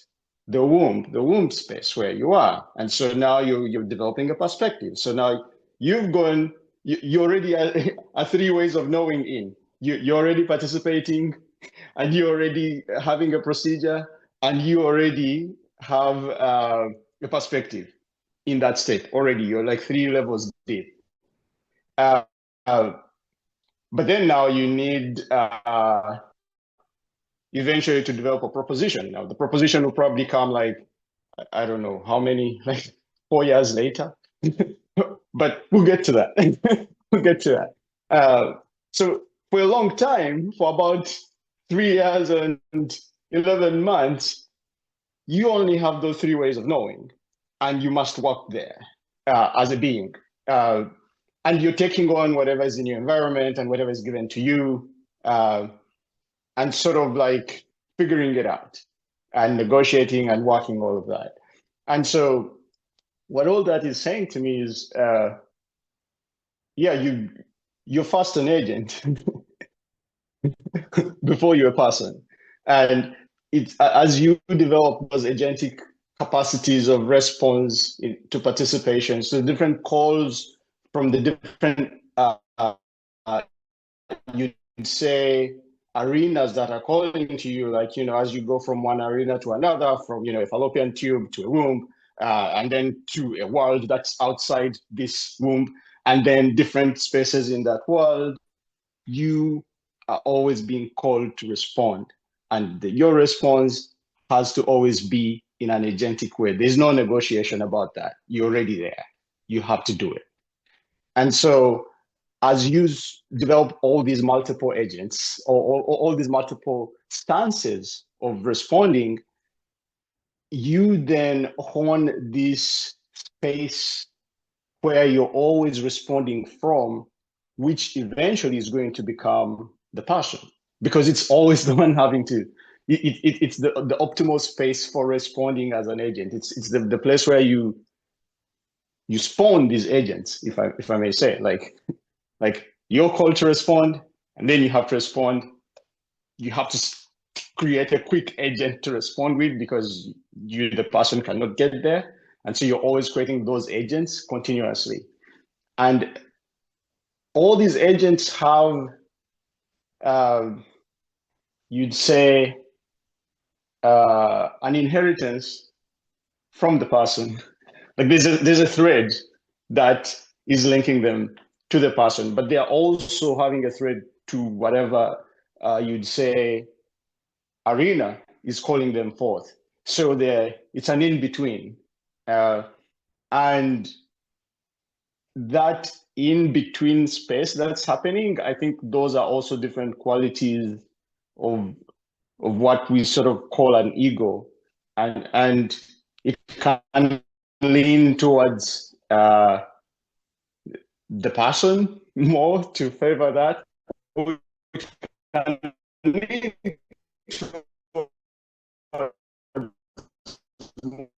the womb space where you are. And so now you're developing a perspective. So now you already are 3 ways of knowing in. You're already participating, and you're already having a procedure, and you already have a perspective in that state already. You're like 3 levels deep. But then now you need eventually to develop a proposition. Now the proposition will probably come like, I don't know how many, like 4 years later, but we'll get to that. We'll get to that. So for a long time, for about 3 years and 11 months, you only have those 3 ways of knowing, and you must work there as a being. And you're taking on whatever is in your environment and whatever is given to you, and sort of like figuring it out and negotiating and working all of that. And so what all that is saying to me is, you're first an agent before you're a person. And it's as you develop those agentic capacities of response to participation, so different calls from the different you'd say arenas that are calling to you, like, as you go from one arena to another, from, a fallopian tube to a womb, and then to a world that's outside this womb, and then different spaces in that world, you are always being called to respond. And your response has to always be in an agentic way. There's no negotiation about that. You're already there. You have to do it. And so as you develop all these multiple agents or all these multiple stances of responding, you then hone this space where you're always responding from, which eventually is going to become the person, because it's always the one having to, it's the optimal space for responding as an agent. It's the place where you spawn these agents, if I may say, like you're called to respond, and then you have to respond. You have to create a quick agent to respond with, because the person cannot get there. And so you're always creating those agents continuously. And all these agents have, you'd say, an inheritance from the person. Like there's a thread that is linking them to the person, but they are also having a thread to whatever you'd say arena is calling them forth. So it's an in-between. And that in-between space that's happening, I think those are also different qualities of what we sort of call an ego. And it can lean towards the person more to favor that. Or it can lean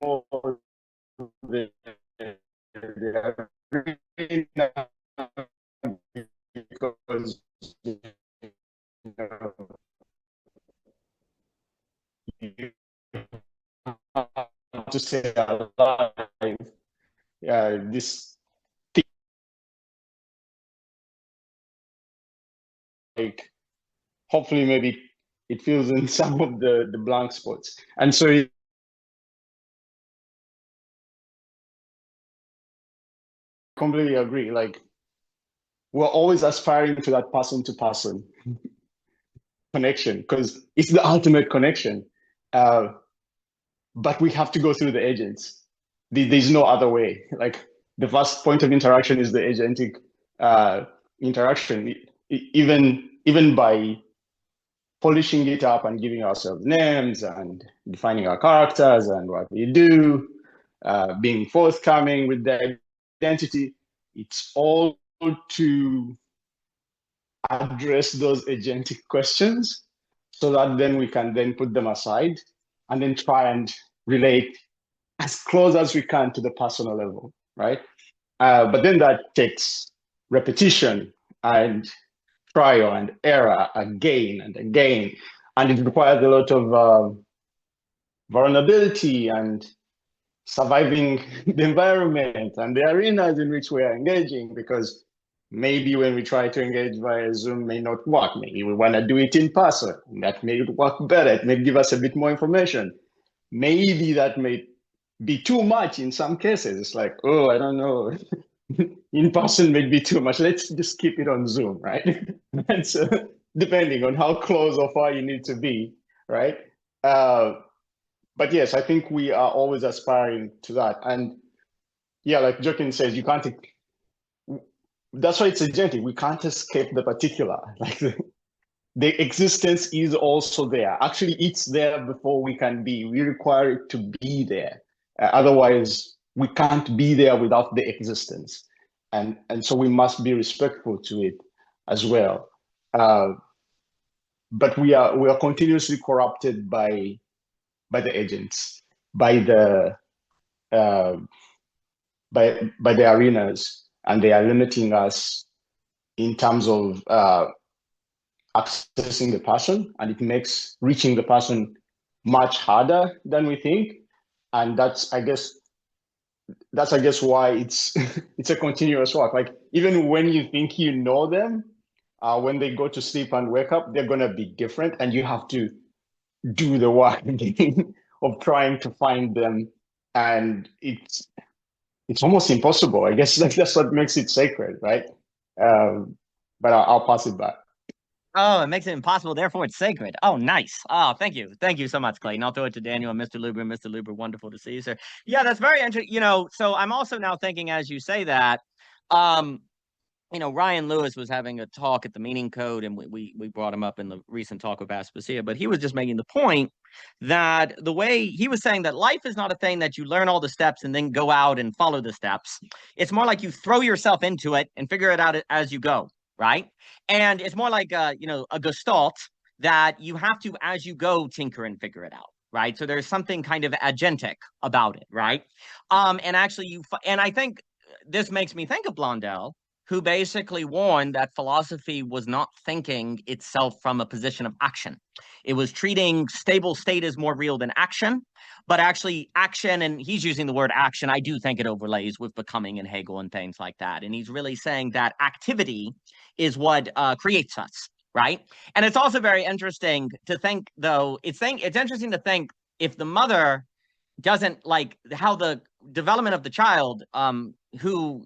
more the arena, because you have to stay alive. This thing, like, hopefully maybe it fills in some of the blank spots. And so completely agree. Like, we're always aspiring to that person-to-person connection, because it's the ultimate connection. But we have to go through the agents. There's no other way. Like, the first point of interaction is the agentic interaction. Even by polishing it up and giving ourselves names and defining our characters and what we do, being forthcoming with the identity, it's all to address those agentic questions, so that then we can then put them aside and then try and relate as close as we can to the personal level, right? But then that takes repetition and trial and error again and again, and it requires a lot of vulnerability and surviving the environment and the arenas in which we are engaging, because maybe when we try to engage via Zoom may not work. Maybe we want to do it in person. That may work better. It may give us a bit more information. Maybe that may be too much in some cases. It's like, oh, I don't know. In person may be too much. Let's just keep it on Zoom, right? And so depending on how close or far you need to be, right? But yes, I think we are always aspiring to that. And yeah, like Jockin says, you can't, that's why it's agentic. We can't escape the particular. Like the existence is also there. Actually, it's there before we can be. We require it to be there. Otherwise, we can't be there without the existence. And so we must be respectful to it as well. But we are continuously corrupted by the agents, by the arenas, and they are limiting us in terms of accessing the person, and it makes reaching the person much harder than we think. And that's I guess why it's it's a continuous work. Like, even when you think you know them, when they go to sleep and wake up, they're going to be different, and you have to do the work again of trying to find them, and it's almost impossible. I guess that's what makes it sacred, right? But I'll pass it back. Oh, it makes it impossible, therefore it's sacred. Oh, nice. Oh, thank you. Thank you so much, Clayton. I'll throw it to Daniel and Mr. Luber. Mr. Luber, wonderful to see you, sir. Yeah, that's very interesting. So I'm also now thinking as you say that, um, Ryan Lewis was having a talk at the Meaning Code, and we brought him up in the recent talk with Aspasia, but he was just making the point that the way he was saying that life is not a thing that you learn all the steps and then go out and follow the steps. It's more like you throw yourself into it and figure it out as you go, right? And it's more like a gestalt that you have to, as you go, tinker and figure it out, right? So there's something kind of agentic about it, right? And actually and I think this makes me think of Blondel, who basically warned that philosophy was not thinking itself from a position of action. It was treating stable state as more real than action, but actually action, and he's using the word action, I do think it overlays with becoming and Hegel and things like that. And he's really saying that activity is what creates us, right? And it's also very interesting to think, though, it's interesting to think if the mother doesn't like how the development of the child who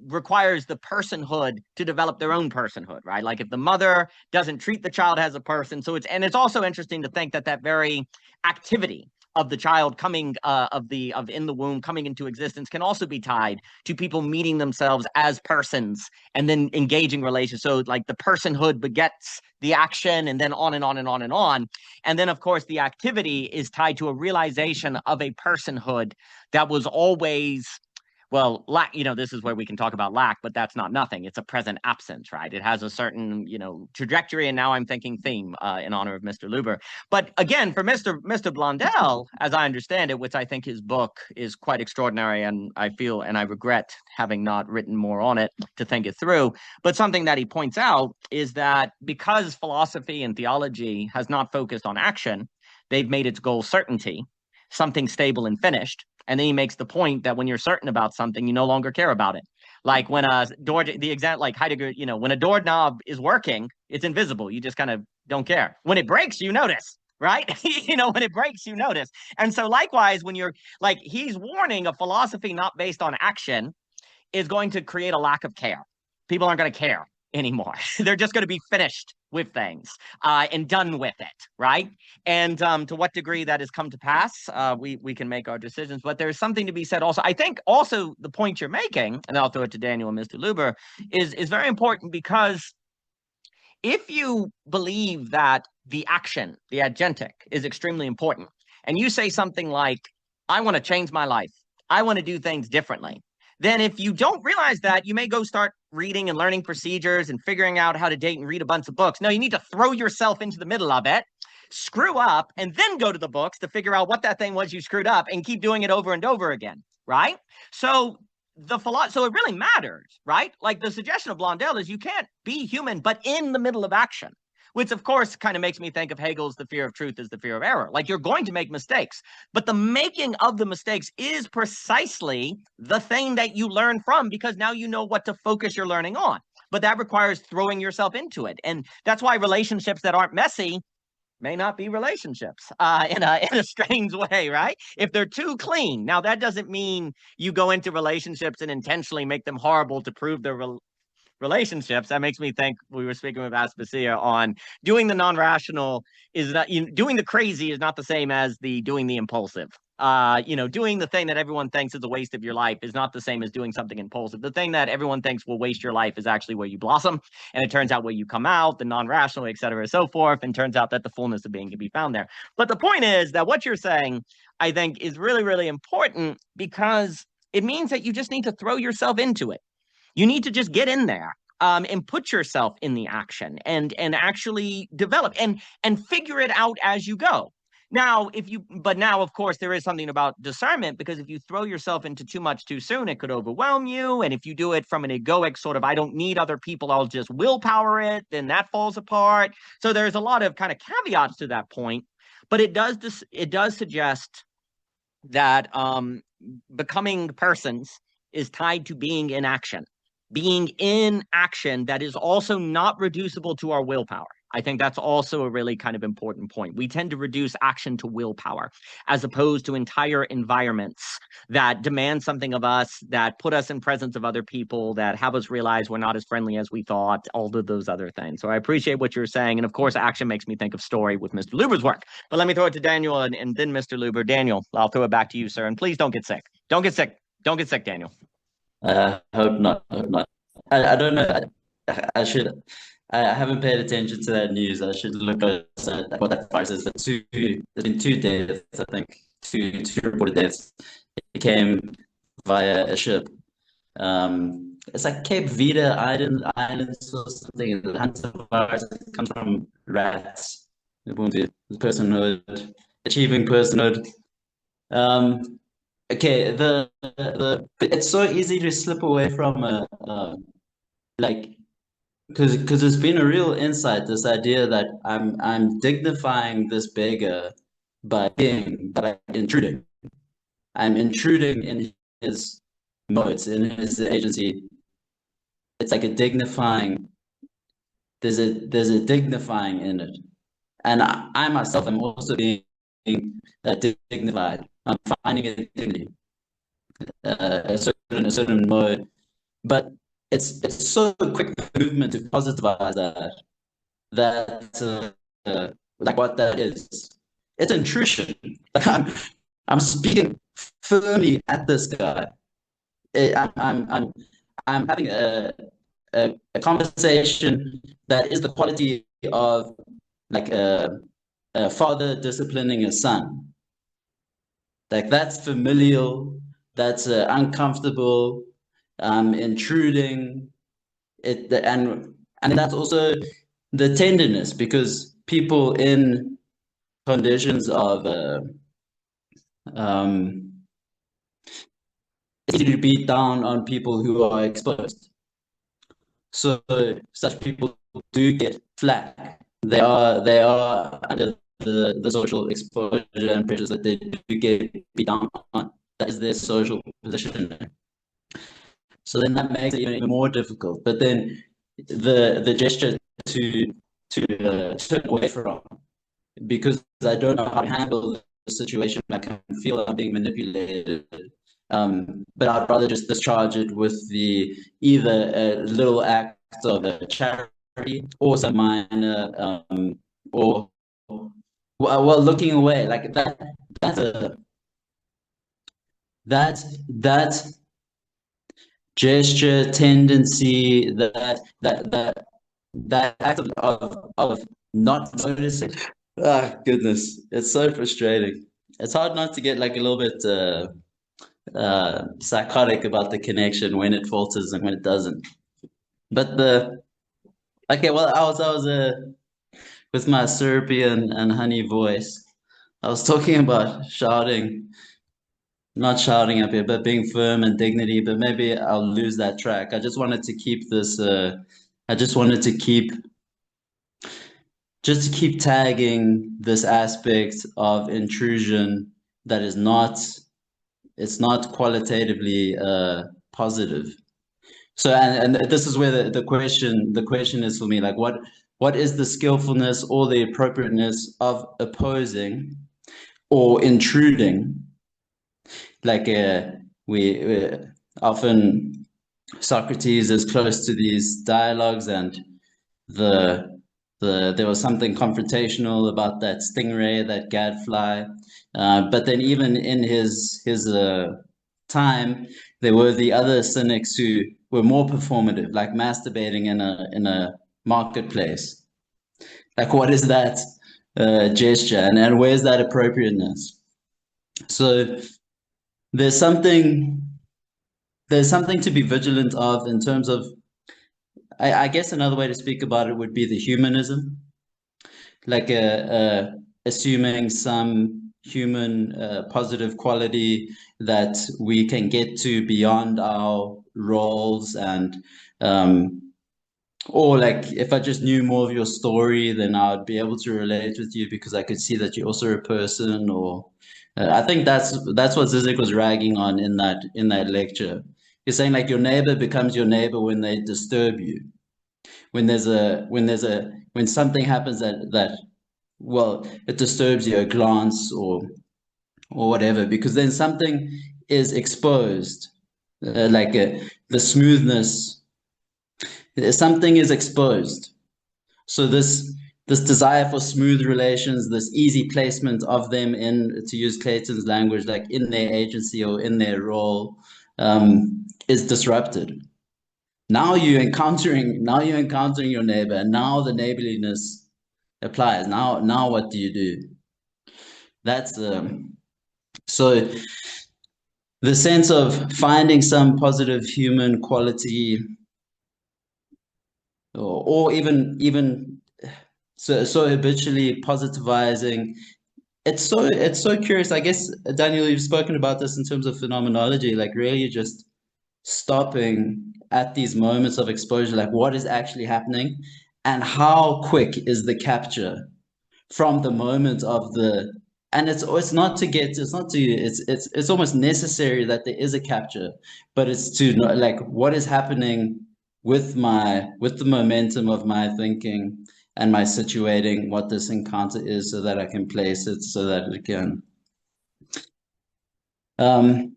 requires the personhood to develop their own personhood, right? Like if the mother doesn't treat the child as a person. So it's also interesting to think that very activity of the child coming in the womb coming into existence can also be tied to people meeting themselves as persons and then engaging relations. So like the personhood begets the action, and then on and on and on and on. And then of course the activity is tied to a realization of a personhood that was always, well, lack, this is where we can talk about lack, but that's not nothing. It's a present absence, right? It has a certain, trajectory. And now I'm thinking theme in honor of Mr. Luber. But again, for Mr. Blondel, as I understand it, which I think his book is quite extraordinary, and I feel, and I regret having not written more on it to think it through. But something that he points out is that because philosophy and theology has not focused on action, they've made its goal certainty, something stable and finished. And then he makes the point that when you're certain about something, you no longer care about it. Like when a door, the example, like Heidegger, when a doorknob is working, it's invisible. You just kind of don't care. When it breaks, you notice, right? When it breaks, you notice. And so likewise, when you're like, he's warning a philosophy not based on action is going to create a lack of care. People aren't going to care anymore. They're just going to be finished with things and done with it, right? And to what degree that has come to pass, we can make our decisions. But there's something to be said also. I think also the point you're making, and I'll throw it to Daniel and Mr. Luber, is very important, because if you believe that the action, the agentic, is extremely important, and you say something like, I want to change my life, I want to do things differently, then if you don't realize that, you may go start reading and learning procedures and figuring out how to date and read a bunch of books. No, you need to throw yourself into the middle of it, screw up, and then go to the books to figure out what that thing was you screwed up and keep doing it over and over again, right? So so it really matters, right? Like the suggestion of Blondel is you can't be human, but in the middle of action. Which, of course, kind of makes me think of Hegel's the fear of truth is the fear of error. Like, you're going to make mistakes, but the making of the mistakes is precisely the thing that you learn from, because now you know what to focus your learning on. But that requires throwing yourself into it. And that's why relationships that aren't messy may not be relationships in a strange way, right? If they're too clean. Now, that doesn't mean you go into relationships and intentionally make them horrible to prove they're relationships. That makes me think, we were speaking with Aspasia on doing the non-rational is not, doing the crazy is not the same as doing the impulsive. Doing the thing that everyone thinks is a waste of your life is not the same as doing something impulsive. The thing that everyone thinks will waste your life is actually where you blossom, and it turns out where you come out, the non-rational, et cetera, and so forth, and turns out that the fullness of being can be found there. But the point is that what you're saying, I think, is really, really important, because it means that you just need to throw yourself into it. You need to just get in there and put yourself in the action and actually develop and figure it out as you go. Now, of course, there is something about discernment, because if you throw yourself into too much too soon, it could overwhelm you. And if you do it from an egoic sort of, I don't need other people, I'll just willpower it, then that falls apart. So there's a lot of kind of caveats to that point. But it does suggest that becoming persons is tied to being in action. being in action that is also not reducible to our willpower. I think that's also a really kind of important point. We tend to reduce action to willpower as opposed to entire environments that demand something of us, that put us in presence of other people, that have us realize we're not as friendly as we thought, all of those other things. So I appreciate what you're saying. And of course, action makes me think of story with Mr. Luber's work. But let me throw it to Daniel and then Mr. Luber. Daniel, I'll throw it back to you, sir. And please don't get sick. Don't get sick. Don't get sick, Daniel. Hope not. Hope not. I don't know. I should. I haven't paid attention to that news. I should look at what that price is. There's been two deaths, I think. Two reported deaths. It came via a ship. It's like Cape Verde Islands or something. The hantavirus comes from rats. The personhood, achieving personhood. Okay, it's so easy to slip away from like because there's been a real insight, this idea that I'm dignifying this beggar by intruding. I'm intruding in his modes, in his agency. It's like a dignifying. There's a dignifying in it, and I myself am also being dignified. I'm finding a dignity, a certain mode, but it's so quick movement to positivize that like what that is. It's intrusion. Like I'm speaking firmly at this guy. I'm having a conversation that is the quality of like a father disciplining a son. Like that's familial, that's uncomfortable, intruding. And that's also the tenderness, because people in conditions of it's easy to beat down on people who are exposed. So such people do get flack. They are under the social exposure and pressures that they do get beat down on. That is their social position. So then that makes it even more difficult. But then the gesture to turn away from, because I don't know how to handle the situation, I can feel I'm being manipulated. But I'd rather just discharge it with either a little act of charity or some minor or well looking away, like that gesture, tendency, that act of not noticing. Ah, goodness, it's so frustrating. It's hard not to get like a little bit psychotic about the connection when it falters and when it doesn't. But okay, well, I was with my syrupy and honey voice, I was talking about shouting, not shouting up here, but being firm and dignity. But maybe I'll lose that track. I just wanted to keep this. I just wanted to keep tagging this aspect of intrusion that is not. It's not qualitatively positive. So and this is where the question is for me, like what is the skillfulness or the appropriateness of opposing or intruding? Like we often Socrates is close to these dialogues, and there was something confrontational about that stingray, that gadfly. But then even in his time, there were the other cynics who were more performative, like masturbating in a marketplace. Like, what is that gesture, and where's that appropriateness? So there's something to be vigilant of in terms of, I guess another way to speak about it would be the humanism, like assuming some human positive quality that we can get to beyond our roles, and or like if I just knew more of your story, then I would be able to relate with you because I could see that you're also a person. Or I think that's what Zizek was ragging on in that lecture. You're saying like your neighbor becomes your neighbor when they disturb you. When something happens that well, it disturbs you, a glance or whatever, because then something is exposed, the smoothness, something is exposed. So this desire for smooth relations, this easy placement of them in, to use Clayton's language, like in their agency or in their role, is disrupted. Now you're encountering your neighbor, and now the neighborliness applies. Now what do you do? That's so the sense of finding some positive human quality, or even so habitually positivizing. It's so curious. I guess, Daniel, you've spoken about this in terms of phenomenology, like really just stopping at these moments of exposure, like what is actually happening and how quick is the capture from the moment of the, and it's almost necessary that there is a capture, but it's to know like what is happening with the momentum of my thinking and my situating what this encounter is, so that I can place it, so that it can and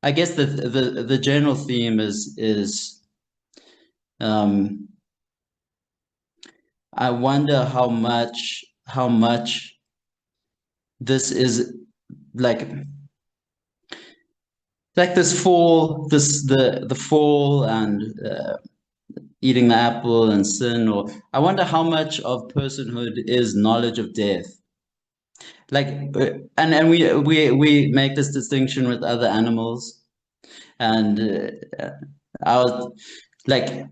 I guess the general theme is I wonder how much this is like this fall, the fall and eating the apple and sin, or I wonder how much of personhood is knowledge of death. Like, and we make this distinction with other animals, and I was like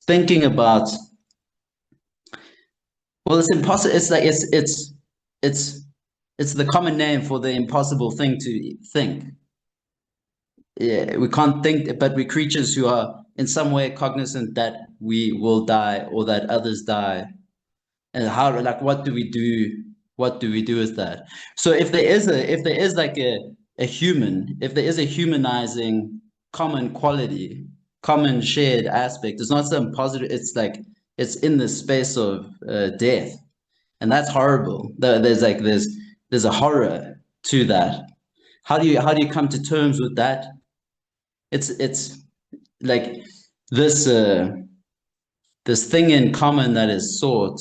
thinking about, well, it's impossible. It's like it's the common name for the impossible thing to think. Yeah, we can't think, but we're creatures who are in some way cognizant that we will die or that others die, and how, like, what do we do? What do we do with that? So if there is like a human, if there is a humanizing common quality, common shared aspect, it's not some positive. It's like it's in the space of death, and that's horrible. There's a horror to that. How do you come to terms with that? It's like this this thing in common that is sought.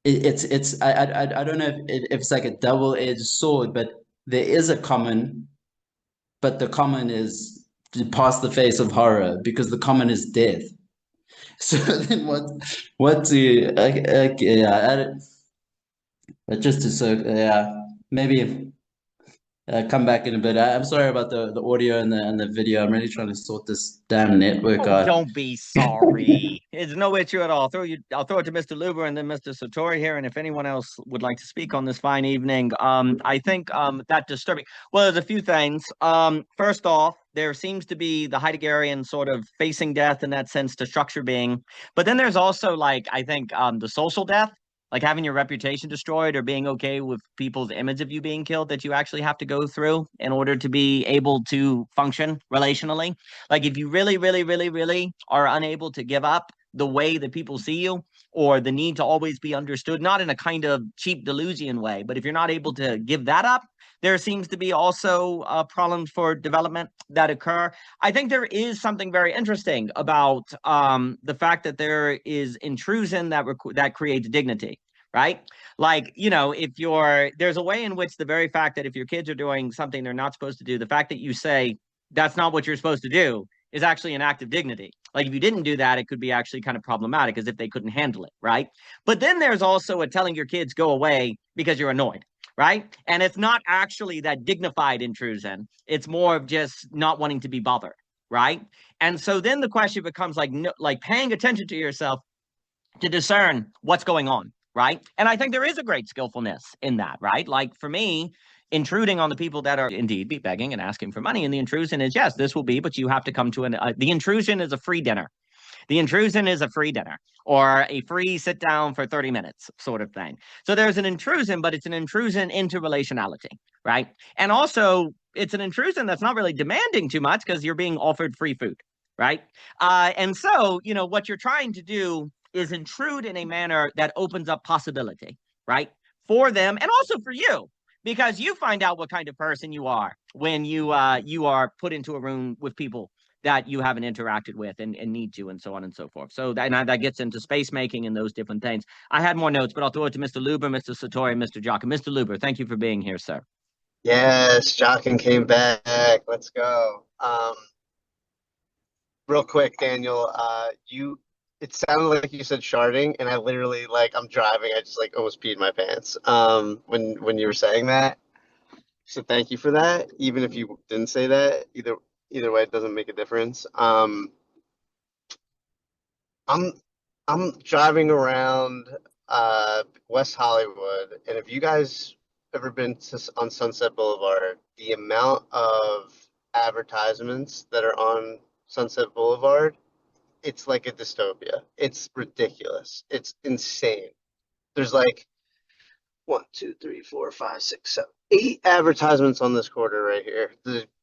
I don't know if it's like a double-edged sword, but there is a common, but the common is past the face of horror, because the common is death. So then what do you, yeah, but just to, so yeah, maybe come back in a bit. I'm sorry about the audio and the video. I'm really trying to sort this damn network out. Don't be sorry. It's no issue at all. I'll throw it to Mr. Luber and then Mr. Satori here. And if anyone else would like to speak on this fine evening, I think that disturbing. Well, there's a few things. First off, there seems to be the Heideggerian sort of facing death in that sense to structure being. But then there's also, like, I think the social death, like having your reputation destroyed or being okay with people's image of you being killed, that you actually have to go through in order to be able to function relationally. Like if you really, really, really, really are unable to give up the way that people see you, or the need to always be understood, not in a kind of cheap delusion way, but if you're not able to give that up, there seems to be also problems for development that occur. I think there is something very interesting about the fact that there is intrusion that creates dignity, right? Like, you know, there's a way in which the very fact that if your kids are doing something they're not supposed to do, the fact that you say that's not what you're supposed to do is actually an act of dignity. Like if you didn't do that, it could be actually kind of problematic, as if they couldn't handle it, right? But then there's also a telling your kids go away because you're annoyed, right? And it's not actually that dignified intrusion. It's more of just not wanting to be bothered, right? And so then the question becomes like paying attention to yourself to discern what's going on, right? And I think there is a great skillfulness in that, right? Like for me, intruding on the people that are indeed be begging and asking for money, and the intrusion is, yes, this will be, but you have to come to the intrusion is a free dinner. The intrusion is a free dinner or a free sit down for 30 minutes sort of thing. So there's an intrusion, but it's an intrusion into relationality, right? And also, it's an intrusion that's not really demanding too much because you're being offered free food, right? And so, what you're trying to do is intrude in a manner that opens up possibility, right? For them and also for you, because you find out what kind of person you are when you are put into a room with people that you haven't interacted with and need to, and so on and so forth. So that gets into space making and those different things. I had more notes, but I'll throw it to Mr. Luber, Mr. Satori, Mr. Jockin. Mr. Luber, thank you for being here, sir. Yes, Jockin came back. Let's go. Real quick, Daniel, it sounded like you said sharding, and I literally, I'm driving, I just almost peed my pants when you were saying that. So thank you for that. Even if you didn't say that, either way, it doesn't make a difference. I'm driving around West Hollywood, and if you guys ever been on Sunset Boulevard, the amount of advertisements that are on Sunset Boulevard, it's like a dystopia. It's ridiculous. It's insane. There's 1, 2, 3, 4, 5, 6, 7, 8 advertisements on this quarter right here.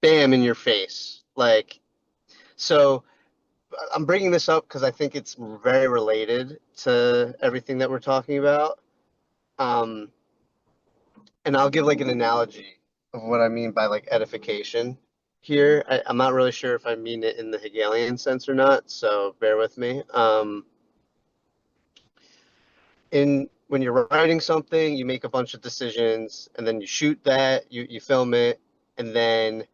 Bam in your face. So I'm bringing this up because I think it's very related to everything that we're talking about. And I'll give an analogy of what I mean by edification here. I'm not really sure if I mean it in the Hegelian sense or not, so bear with me. When you're writing something, you make a bunch of decisions, and then you shoot that, you film it, and then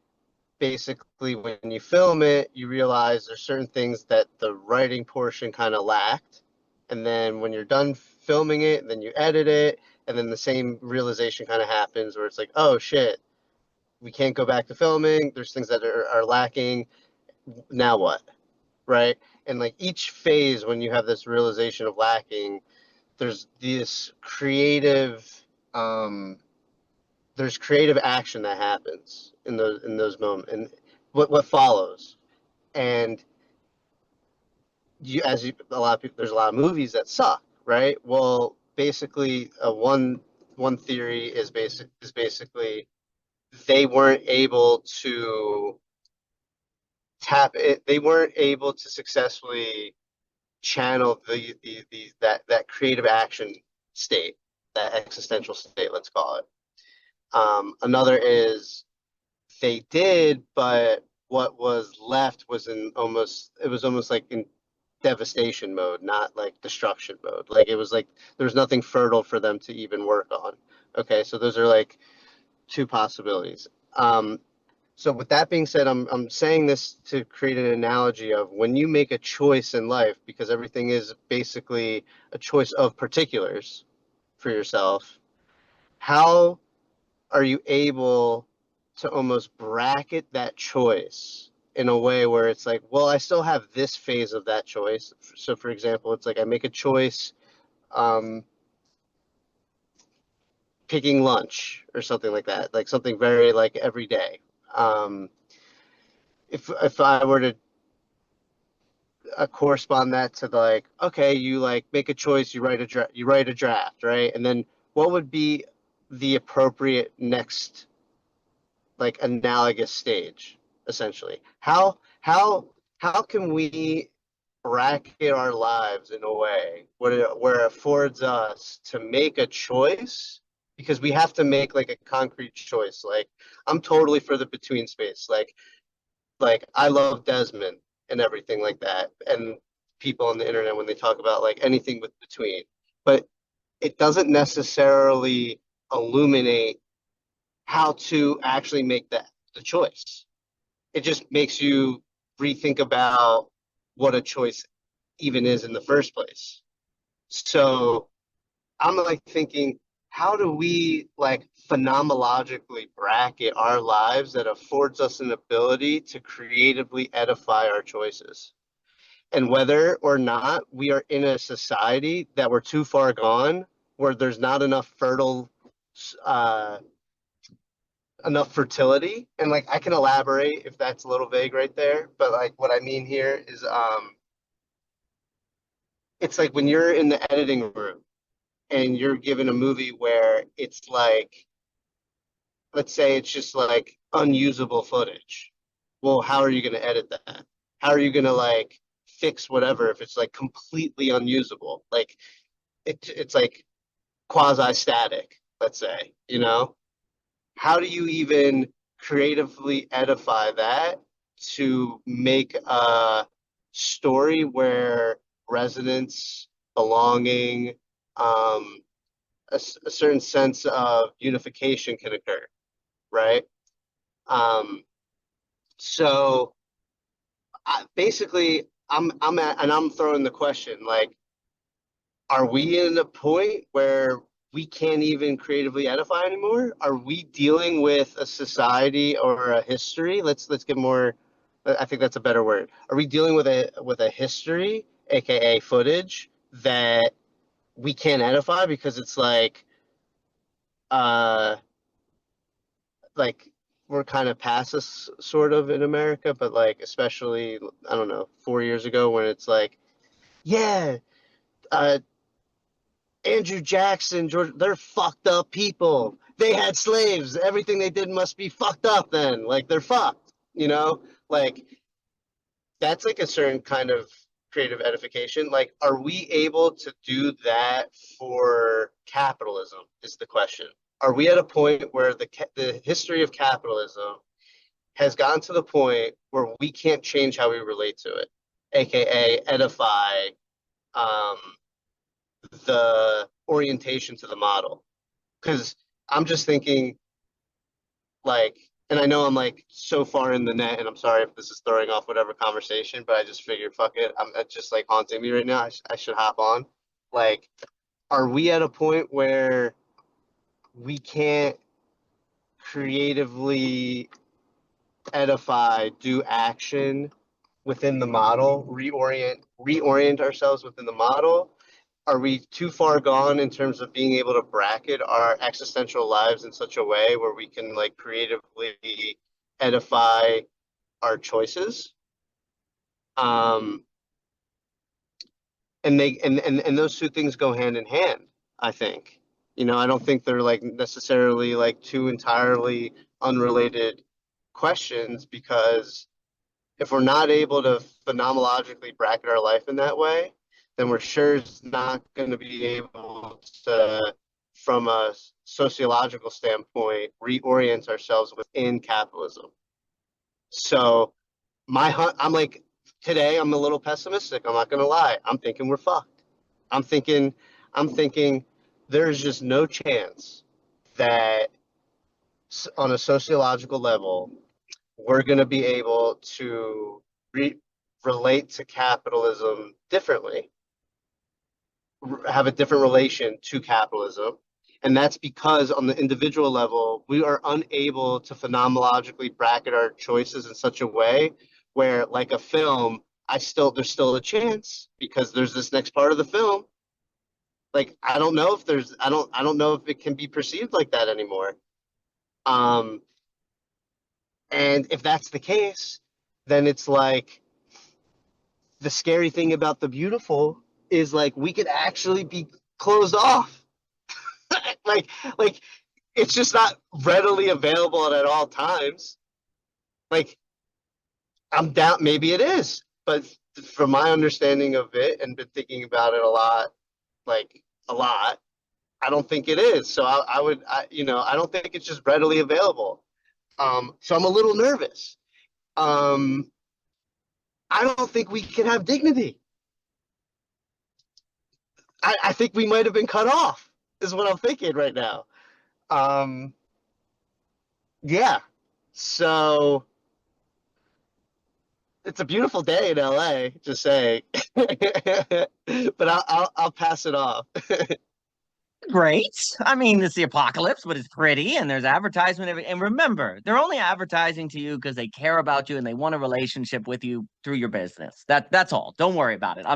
basically when you film it, you realize there's certain things that the writing portion kind of lacked. And then when you're done filming it, then you edit it, and then the same realization kind of happens where it's like, oh shit, we can't go back to filming. There's things that are lacking. Now what? Right? And each phase, when you have this realization of lacking, there's this creative action that happens in those moments, and what follows. And there's a lot of movies that suck, right? Well, basically, one theory is basically they weren't able to tap it. They weren't able to successfully channel that creative action state, that existential state, let's call it. Another is they did, but what was left was almost in devastation mode, not destruction mode. It was there was nothing fertile for them to even work on. Okay, so those are 2 possibilities. So with that being said, I'm saying this to create an analogy of when you make a choice in life, because everything is basically a choice of particulars for yourself. How are you able to almost bracket that choice in a way where it's well, I still have this phase of that choice. So for example, it's I make a choice picking lunch or something like that, something very every day. If I were to correspond that to okay, you make a choice, you write a draft, right? And then what would be the appropriate next analogous stage, essentially? How can we bracket our lives in a way where it affords us to make a choice? Because we have to make a concrete choice. I'm totally for the between space. I love Desmond and everything like that, and people on the internet when they talk about anything with between, but it doesn't necessarily illuminate how to actually make the choice. It just makes you rethink about what a choice even is in the first place. So I'm thinking, how do we phenomenologically bracket our lives that affords us an ability to creatively edify our choices? And whether or not we are in a society that we're too far gone, where there's not enough enough fertility. And I can elaborate if that's a little vague right there, but what I mean here is it's like when you're in the editing room and you're given a movie where it's like, let's say it's just like unusable footage. Well, how are you going to edit that? How are you going to like fix whatever if it's like completely unusable? Like it's like quasi static, let's say, you know? How do you even creatively edify that to make a story where resonance, belonging, a certain sense of unification can occur, right? Um, so basically, I'm throwing the question like, are we in a point where we can't even creatively edify anymore? Are we dealing with a society or a history? Let's get more. I think that's a better word. Are we dealing with a history, aka footage, that we can't edify because it's uh like we're kind of past this sort of in America, but like especially I don't know 4 years ago when it's like yeah, uh, Andrew Jackson, George, they're fucked up people. They had slaves. Everything they did must be fucked up then. Like they're fucked, you know? Like that's like a certain kind of creative edification. Like, are we able to do that for capitalism is the question. Are we at a point where the history of capitalism has gotten to the point where we can't change how we relate to it, aka edify um, the orientation to the model? Because I'm just thinking like, and I know I'm like so far in the net, and I'm sorry if this is throwing off whatever conversation, but I just figured, fuck it, it's just like haunting me right now. I should hop on. Like, are we at a point where we can't creatively edify, do action within the model, reorient ourselves within the model? Are we too far gone in terms of being able to bracket our existential lives in such a way where we can like creatively edify our choices? Um, and those two things go hand in hand, I think. You know, I don't think they're like necessarily like two entirely unrelated questions, because if we're not able to phenomenologically bracket our life in that way, then we're sure not going to be able to, from a sociological standpoint, reorient ourselves within capitalism. So I'm like, today I'm a little pessimistic. I'm not going to lie. I'm thinking we're fucked. I'm thinking there's just no chance that on a sociological level, we're going to be able to relate to capitalism differently, have a different relation to capitalism. And that's because on the individual level, we are unable to phenomenologically bracket our choices in such a way where, like a film, there's still a chance because there's this next part of the film. Like, I don't know if it can be perceived like that anymore. And if that's the case, then it's like the scary thing about the beautiful is like we could actually be closed off. like it's just not readily available at all times. Like I'm down, maybe it is, but from my understanding of it and been thinking about it a lot, I don't think it is. So I don't think it's just readily available. So I'm a little nervous. I don't think we can have dignity. I think we might have been cut off, is what I'm thinking right now. Yeah. So it's a beautiful day in LA, just saying. But I'll pass it off. Great. I mean, it's the apocalypse, but it's pretty, and there's advertisement. And remember, they're only advertising to you because they care about you and they want a relationship with you through your business. That's all. Don't worry about it.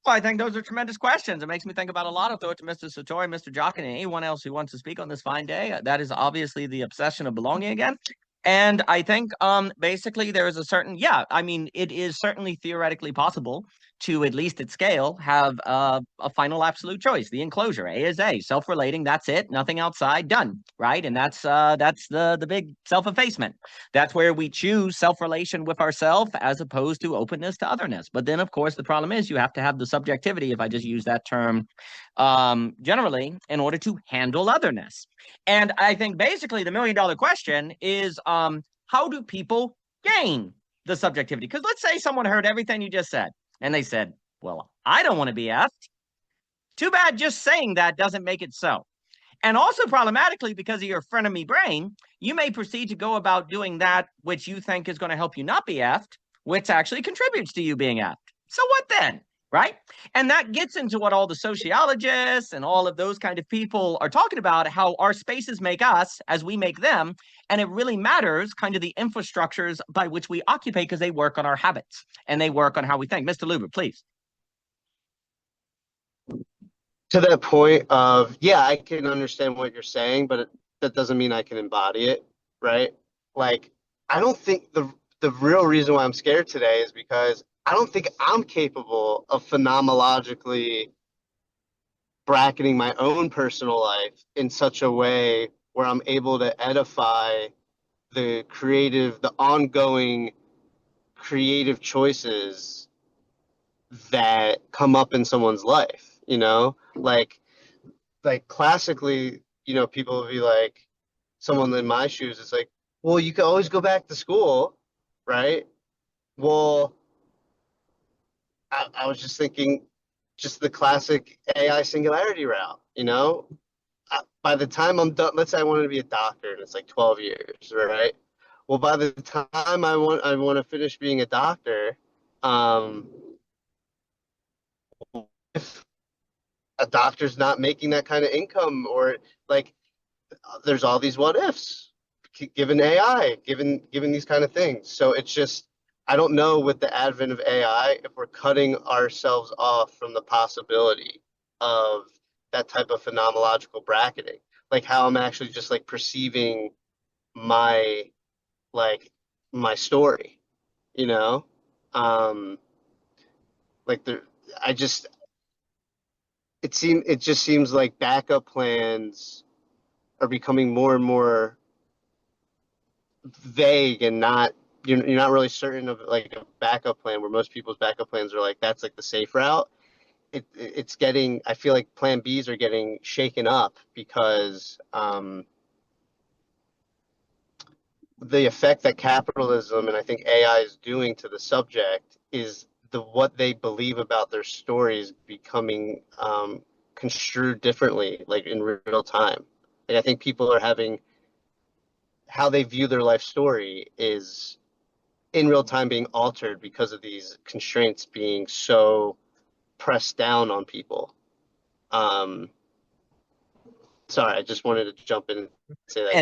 Well, I think those are tremendous questions. It makes me think about a lot. I'll throw it to Mr. Satori, Mr. Jockin, and anyone else who wants to speak on this fine day. That is obviously the obsession of belonging again. And I think basically there is a certain, yeah, I mean, it is certainly theoretically possible to, at least at scale, have a final absolute choice. The enclosure, A is A, self-relating, that's it, nothing outside, done, right? And that's the big self-effacement. That's where we choose self-relation with ourself as opposed to openness to otherness. But then, of course, the problem is you have to have the subjectivity, if I just use that term generally, in order to handle otherness. And I think basically the million-dollar question is, how do people gain the subjectivity? Because let's say someone heard everything you just said, and they said, well, I don't want to be effed. Too bad just saying that doesn't make it so. And also problematically, because of your frenemy brain, you may proceed to go about doing that which you think is going to help you not be effed, which actually contributes to you being effed. So what then? Right? And that gets into what all the sociologists and all of those kind of people are talking about, how our spaces make us as we make them. And it really matters kind of the infrastructures by which we occupy, because they work on our habits and they work on how we think. Mr. Luber, please. To that point of, yeah, I can understand what you're saying, but that doesn't mean I can embody it, right? Like, I don't think the real reason why I'm scared today is because I don't think I'm capable of phenomenologically bracketing my own personal life in such a way where I'm able to edify the ongoing creative choices that come up in someone's life, you know? Like classically, you know, people will be like, someone in my shoes, it's like, well, you can always go back to school, right? Well, I was just thinking, just the classic AI singularity route, you know? By the time I'm done, let's say I wanted to be a doctor and it's like 12 years, right? Well, by the time I want to finish being a doctor, if a doctor's not making that kind of income, or like, there's all these what ifs given AI, given these kind of things. So it's just, I don't know, with the advent of AI, if we're cutting ourselves off from the possibility of that type of phenomenological bracketing, like how I'm actually just like perceiving my story, you know? Like it just seems like backup plans are becoming more and more vague, and you're not really certain of like a backup plan, where most people's backup plans are like, that's like the safe route. It's getting, I feel like plan Bs are getting shaken up because the effect that capitalism and I think AI is doing to the subject is what they believe about their stories becoming construed differently, like in real time. Like, I think people are having, how they view their life story is in real time being altered because of these constraints being so pressed down on people. Sorry, I just wanted to jump in and say that.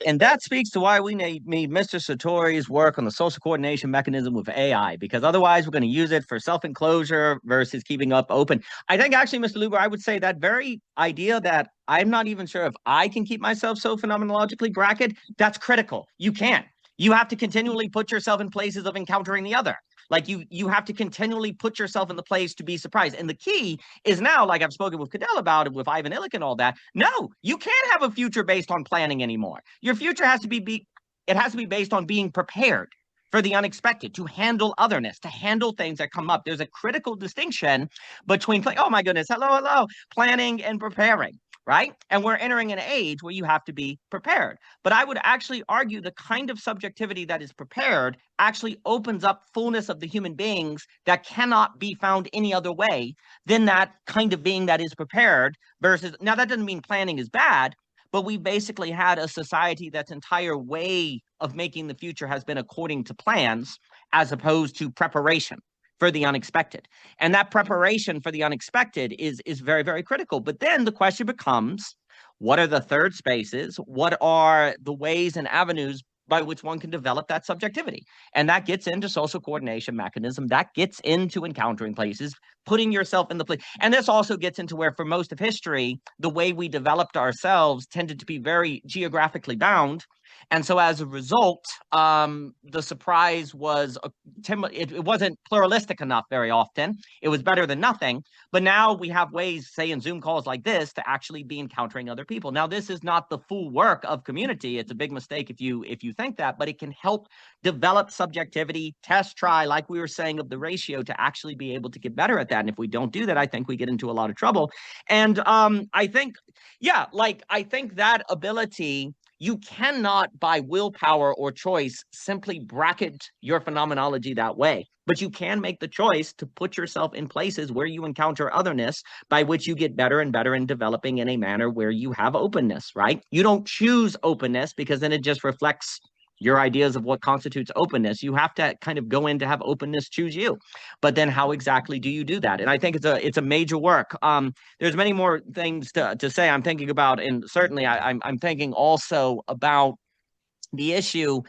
And that speaks to why we need Mr. Satori's work on the social coordination mechanism with AI, because otherwise we're going to use it for self-enclosure versus keeping up open. I think actually, Mr. Luber, I would say that very idea that I'm not even sure if I can keep myself so phenomenologically bracketed, that's critical. You can't. You have to continually put yourself in places of encountering the other. Like you have to continually put yourself in the place to be surprised. And the key is now, like I've spoken with Cadell about it, with Ivan Illich and all that. No, you can't have a future based on planning anymore. Your future has to be it has to be based on being prepared for the unexpected, to handle otherness, to handle things that come up. There's a critical distinction between, oh my goodness, hello, planning and preparing. Right? And we're entering an age where you have to be prepared. But I would actually argue the kind of subjectivity that is prepared actually opens up fullness of the human beings that cannot be found any other way than that kind of being that is prepared versus, now that doesn't mean planning is bad, but we basically had a society that's entire way of making the future has been according to plans as opposed to preparation for the unexpected. And that preparation for the unexpected is very, very critical. But then the question becomes, what are the third spaces? What are the ways and avenues by which one can develop that subjectivity? And that gets into social coordination mechanism. That gets into encountering places, putting yourself in the place. And this also gets into where, for most of history, the way we developed ourselves tended to be very geographically bound. And so as a result, the surprise was, it wasn't pluralistic enough very often. It was better than nothing. But now we have ways, say in Zoom calls like this, to actually be encountering other people. Now, this is not the full work of community. It's a big mistake if you think that, but it can help develop subjectivity, test, try, like we were saying, of the ratio to actually be able to get better at that. And if we don't do that, I think we get into a lot of trouble. And I think, yeah, like I think that ability, you cannot by willpower or choice simply bracket your phenomenology that way, but you can make the choice to put yourself in places where you encounter otherness, by which you get better and better in developing in a manner where you have openness, right? You don't choose openness because then it just reflects your ideas of what constitutes openness. You have to kind of go in to have openness choose you. But then how exactly do you do that? And I think it's a major work. There's many more things to say I'm thinking about, and certainly I'm thinking also about the issue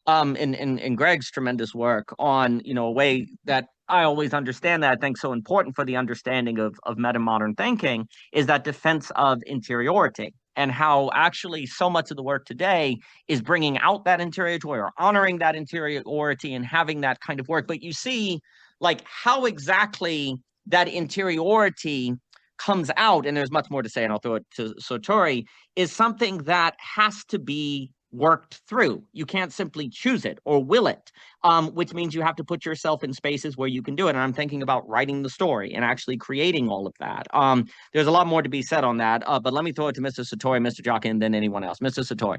in Greg's tremendous work on, a way that I always understand that I think so important for the understanding of meta-modern thinking is that defense of interiority, and how actually so much of the work today is bringing out that interiority or honoring that interiority and having that kind of work. But you see, like, how exactly that interiority comes out, and there's much more to say, and I'll throw it to Satori, is something that has to be worked through. You can't simply choose it or will it, which means you have to put yourself in spaces where you can do it. And I'm thinking about writing the story and actually creating all of that. There's a lot more to be said on that, but let me throw it to Mr. Satori, Mr. Jockin, and then anyone else. Mr. Satori.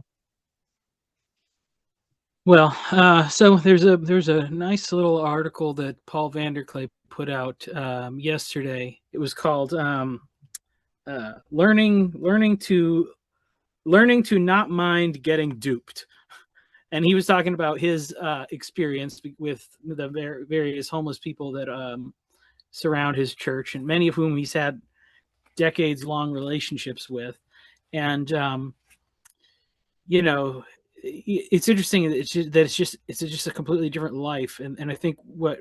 Well, so there's a nice little article that Paul Vanderklay put out yesterday. It was called "Learning to Not Mind Getting Duped," and he was talking about his experience with the various homeless people that surround his church, and many of whom he's had decades-long relationships with, and it's interesting that it's just a completely different life, and I think what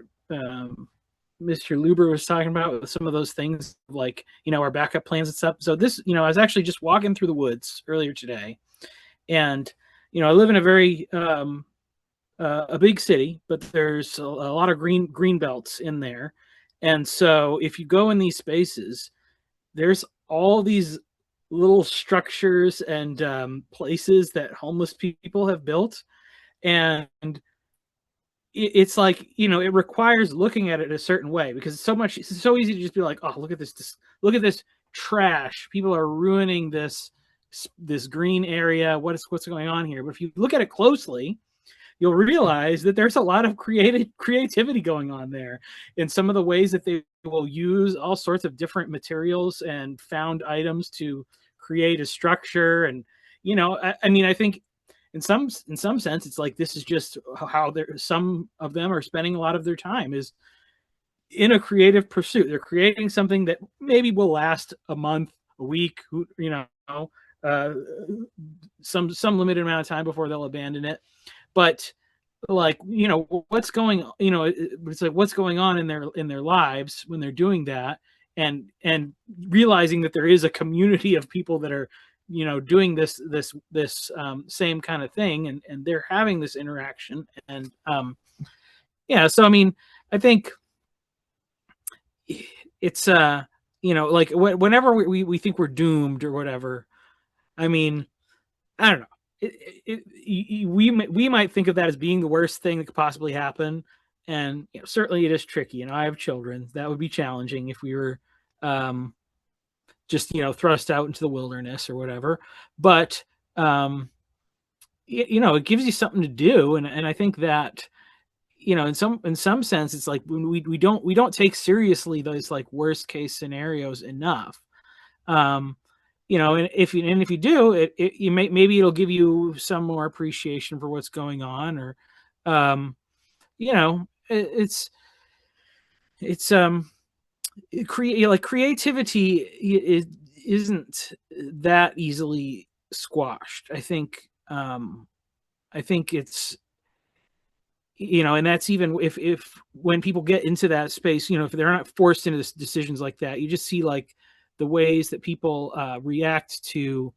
Mr. Luber was talking about with some of those things, like, our backup plans and stuff. So this, I was actually just walking through the woods earlier today, and I live in a very a big city, but there's a lot of green belts in there, and so if you go in these spaces, there's all these little structures and places that homeless people have built, and it's like, it requires looking at it a certain way, because it's so easy to just be like, oh, look at this trash, people are ruining this green area, what's going on here. But if you look at it closely, you'll realize that there's a lot of creativity going on there in some of the ways that they will use all sorts of different materials and found items to create a structure. And, I think in some sense, it's like, this is just how some of them are spending a lot of their time, is in a creative pursuit. They're creating something that maybe will last a month, a week, some limited amount of time before they'll abandon it. But like, what's going, it's like, what's going on in their lives when they're doing that, and realizing that there is a community of people that are, doing this same kind of thing, and they're having this interaction. And so I think it's like, whenever we think we're doomed or whatever, I don't know. We might think of that as being the worst thing that could possibly happen, and certainly it is tricky. I have children. That would be challenging if we were just thrust out into the wilderness or whatever. But it gives you something to do, and I think that in some sense, it's like, when we don't take seriously those like worst case scenarios enough. And if you do, maybe it'll give you some more appreciation for what's going on, or creativity isn't that easily squashed. I think it's, and that's even if when people get into that space, if they're not forced into decisions like that, you just see like the ways that people react to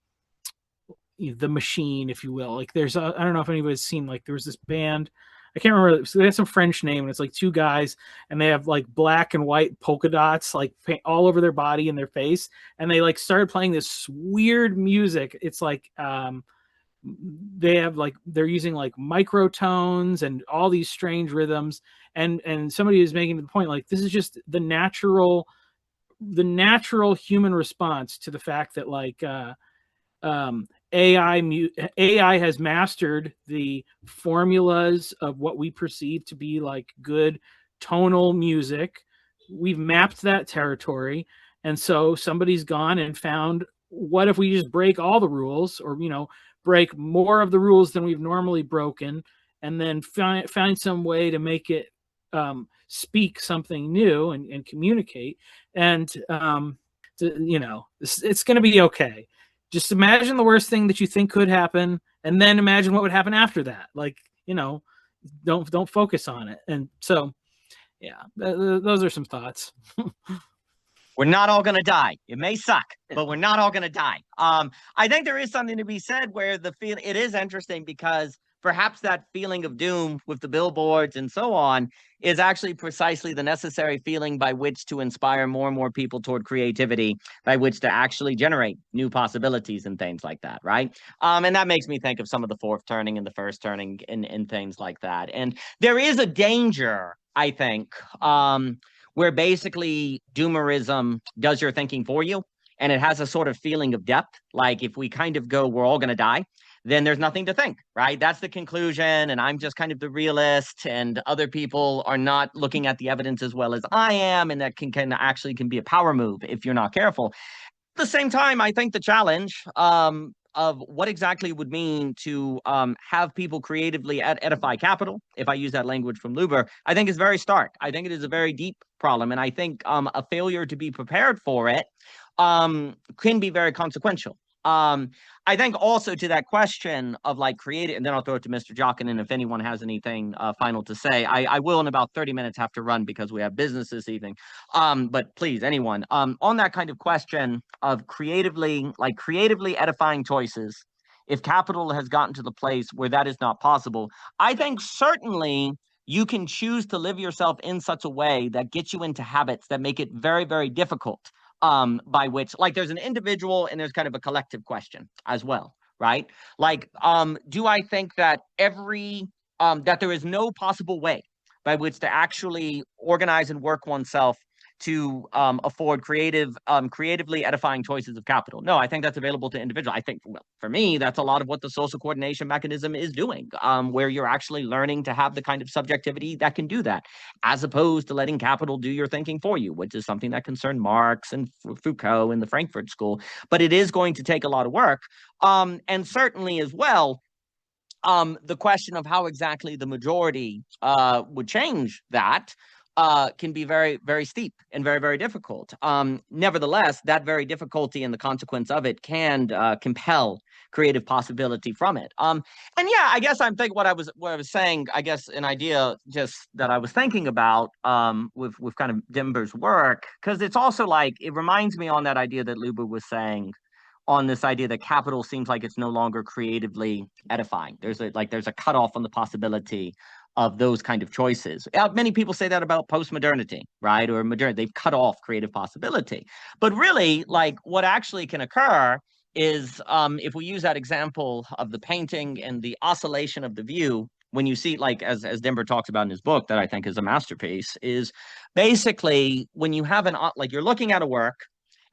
the machine, if you will. Like there's I don't know if anybody's seen, like there was this band, I can't remember, so they have some French name, and it's like two guys, and they have like black and white polka dots like all over their body and their face, and they like started playing this weird music. It's like they have like, they're using like microtones and all these strange rhythms, and somebody is making the point like this is just the natural human response to the fact that like AI has mastered the formulas of what we perceive to be like good tonal music. We've mapped that territory, and so somebody's gone and found, what if we just break all the rules, or break more of the rules than we've normally broken, and then find some way to make it speak something new and communicate, and it's going to be okay. Just imagine the worst thing that you think could happen, and then imagine what would happen after that. Like, don't focus on it. And so, yeah, those are some thoughts. We're not all going to die. It may suck, but we're not all going to die. I think there is something to be said where it is interesting, because perhaps that feeling of doom with the billboards and so on is actually precisely the necessary feeling by which to inspire more and more people toward creativity, by which to actually generate new possibilities and things like that, right? And that makes me think of some of the fourth turning and the first turning and things like that. And there is a danger, I think, where basically doomerism does your thinking for you, and it has a sort of feeling of depth. Like if we kind of go, we're all going to die, then there's nothing to think, right? That's the conclusion, and I'm just kind of the realist, and other people are not looking at the evidence as well as I am, and that can be a power move if you're not careful. At the same time, I think the challenge of what exactly it would mean to have people creatively edify capital, if I use that language from Luber, I think is very stark. I think it is a very deep problem, and I think a failure to be prepared for it can be very consequential. I think also to that question of like creative, and then I'll throw it to Mr. Jockin, and if anyone has anything final to say, I will in about 30 minutes have to run because we have business this evening. But please, anyone, on that kind of question of creatively edifying choices, if capital has gotten to the place where that is not possible, I think certainly you can choose to live yourself in such a way that gets you into habits that make it very, very difficult, by which, like, there's an individual and there's kind of a collective question as well, right? Like, do I think that that there is no possible way by which to actually organize and work oneself to afford creatively edifying choices of capital? No, I think that's available to individuals. I think, well, for me, that's a lot of what the social coordination mechanism is doing, where you're actually learning to have the kind of subjectivity that can do that, as opposed to letting capital do your thinking for you, which is something that concerned Marx and Foucault in the Frankfurt School. But it is going to take a lot of work. And certainly as well, the question of how exactly the majority would change that can be very, very steep and very, very difficult. Nevertheless, that very difficulty and the consequence of it can compel creative possibility from it. And yeah, I guess I'm thinking what I was saying, I guess an idea just that I was thinking about with kind of Dember's work, because it's also like, it reminds me on that idea that Luber was saying, on this idea that capital seems like it's no longer creatively edifying. There's a cutoff on the possibility of those kind of choices. Many people say that about postmodernity, right? Or modernity. They've cut off creative possibility. But really, like, what actually can occur is, if we use that example of the painting and the oscillation of the view, when you see, like, as Dember talks about in his book, that I think is a masterpiece, is basically when you have like, you're looking at a work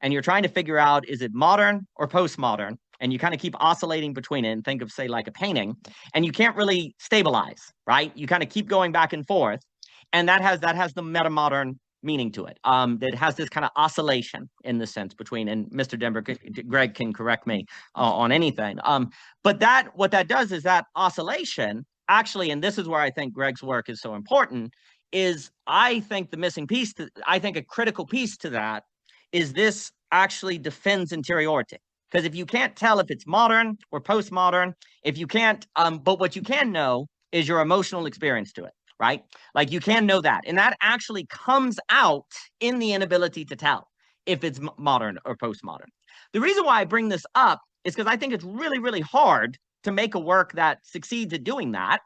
and you're trying to figure out, is it modern or postmodern? And you kind of keep oscillating between it, and think of, say, like a painting, and you can't really stabilize, right? You kind of keep going back and forth, and that has the metamodern meaning to it. That has this kind of oscillation in the sense between, and Mr. Dember, Greg can correct me on anything. But what that does is that oscillation actually, and this is where I think Greg's work is so important, is I think the missing piece, I think a critical piece to that is this actually defends interiority. Because if you can't tell if it's modern or postmodern, if you can't, but what you can know is your emotional experience to it, right? Like, you can know that. And that actually comes out in the inability to tell if it's modern or postmodern. The reason why I bring this up is because I think it's really, really hard to make a work that succeeds at doing that,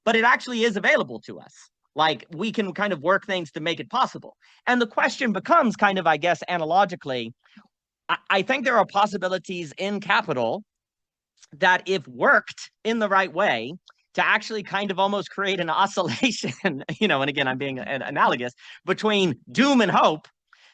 but it actually is available to us. Like we can kind of work things to make it possible. And the question becomes kind of, I guess, analogically, I think there are possibilities in capital that, if worked in the right way, to actually kind of almost create an oscillation, and again, I'm being analogous, between doom and hope,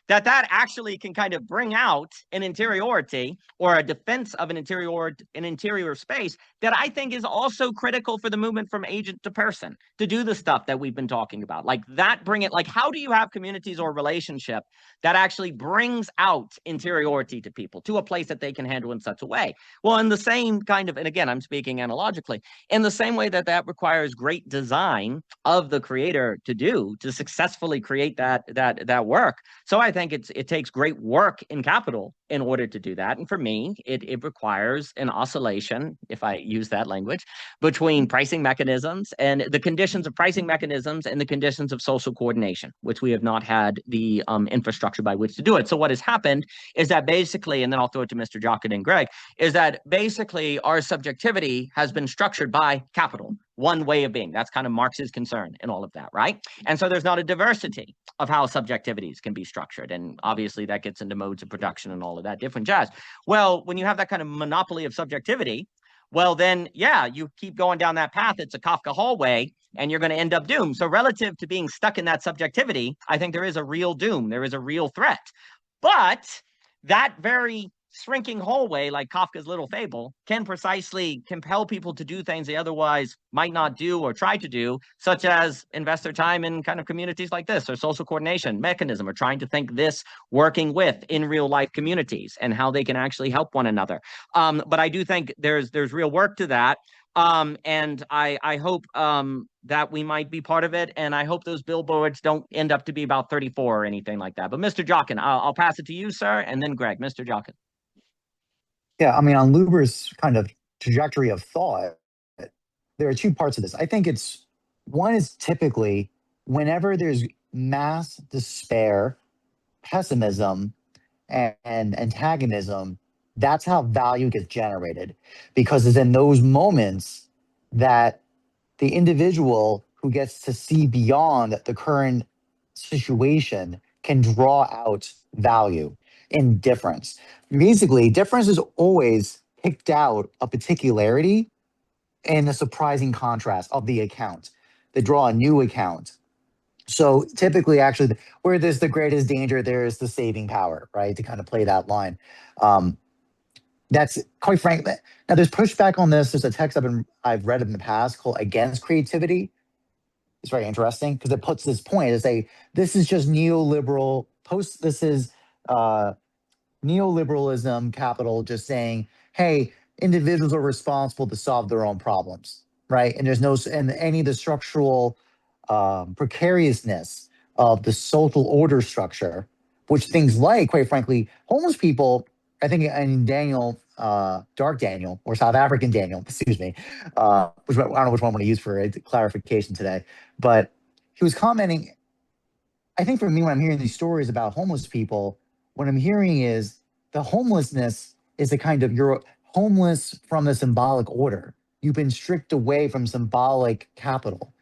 that actually can kind of bring out an interiority or a defense of an interior space that I think is also critical for the movement from agent to person to do the stuff that we've been talking about. Like that, bring it, like how do you have communities or relationship that actually brings out interiority to people to a place that they can handle in such a way? Well, in the same kind of, and again, I'm speaking analogically, in the same way that requires great design of the creator to successfully create that work. So I think it takes great work in capital in order to do that. And for me, it requires an oscillation, if I use that language, between pricing mechanisms and the conditions of pricing mechanisms and the conditions of social coordination, which we have not had the infrastructure by which to do it. So what has happened is that basically, and then I'll throw it to Mr. Jockin and Greg, is that basically our subjectivity has been structured by capital. One way of being. That's kind of Marx's concern in all of that, right? And so there's not a diversity of how subjectivities can be structured. And obviously that gets into modes of production and all of that different jazz. Well, when you have that kind of monopoly of subjectivity, well, then, yeah, you keep going down that path. It's a Kafka hallway, and you're going to end up doomed. So relative to being stuck in that subjectivity, I think there is a real doom. There is a real threat. But that very shrinking hallway, like Kafka's little fable, can precisely compel people to do things they otherwise might not do or try to do, such as invest their time in kind of communities like this, or social coordination mechanism, or trying to think this working with in real life communities and how they can actually help one another. But I do think there's real work to that. And I hope that we might be part of it. And I hope those billboards don't end up to be about 34 or anything like that. But Mr. Jockin, I'll pass it to you, sir, and then Greg. Mr. Jockin. Yeah, I mean, on Luber's kind of trajectory of thought, there are two parts of this. I think one is typically whenever there's mass despair, pessimism, and antagonism, that's how value gets generated. Because it's in those moments that the individual who gets to see beyond the current situation can draw out value in difference. Basically, difference is always picked out a particularity and a surprising contrast of the account. They draw a new account. So typically, actually, where there's the greatest danger, there is the saving power, right? To kind of play that line. That's quite frank. Now, there's pushback on this. There's a text I've read in the past called "Against Creativity." It's very interesting because it puts this point to say this is just neoliberal This is neoliberalism capital just saying, hey, individuals are responsible to solve their own problems, right? And there's and any of the structural precariousness of the social order structure, which things like, quite frankly, homeless people, I think in Daniel, Dark Daniel, or South African Daniel, excuse me, which I don't know which one I want to use for a clarification today, but he was commenting, I think for me, when I'm hearing these stories about homeless people, what I'm hearing is the homelessness is a kind of, you're homeless from the symbolic order. You've been stripped away from symbolic capital.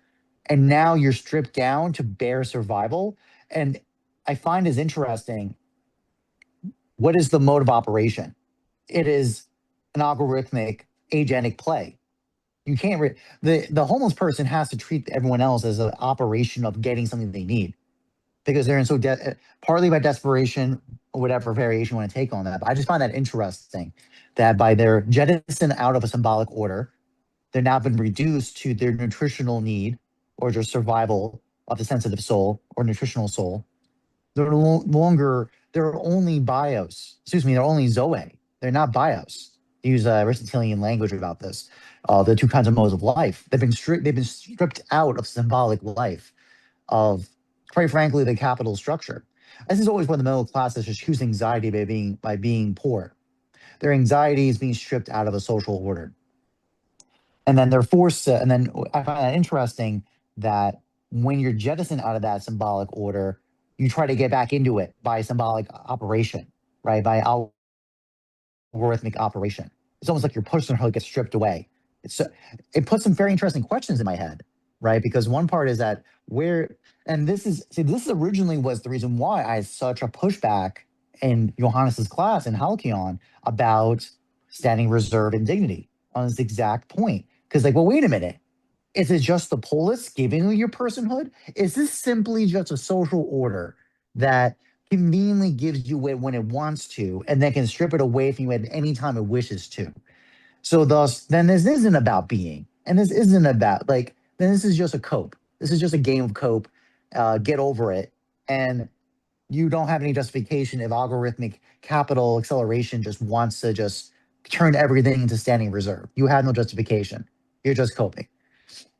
And now you're stripped down to bare survival. And I find is interesting, what is the mode of operation? It is an algorithmic agentic play. You can't, the homeless person has to treat everyone else as an operation of getting something they need, because they're in partly by desperation or whatever variation you want to take on that. But I just find that interesting that by their jettison out of a symbolic order, they've now been reduced to their nutritional need or their survival of the sensitive soul or nutritional soul. They're no longer, they're only bios. Excuse me, they're only zoe. They're not bios. They use Aristotelian language about this. The two kinds of modes of life. They've been stripped out of symbolic life, of, quite frankly, the capital structure. This is always when the middle class is just choosing anxiety by being poor. Their anxiety is being stripped out of a social order. And then they're forced to, and then I find that interesting that when you're jettisoned out of that symbolic order, you try to get back into it by symbolic operation, right? By algorithmic operation. It's almost like your personhood gets stripped away. It puts some very interesting questions in my head, right? Because one part is that this is originally was the reason why I had such a pushback in Johannes's class in Halcyon about standing reserve and dignity on this exact point. Because like, well, wait a minute. Is it just the polis giving you your personhood? Is this simply just a social order that conveniently gives you it when it wants to, and then can strip it away from you at any time it wishes to? So thus, then this isn't about being, and this isn't about like, then this is just a cope. This is just a game of cope. Get over it. And you don't have any justification if algorithmic capital acceleration just wants to just turn everything into standing reserve. You have no justification. You're just coping.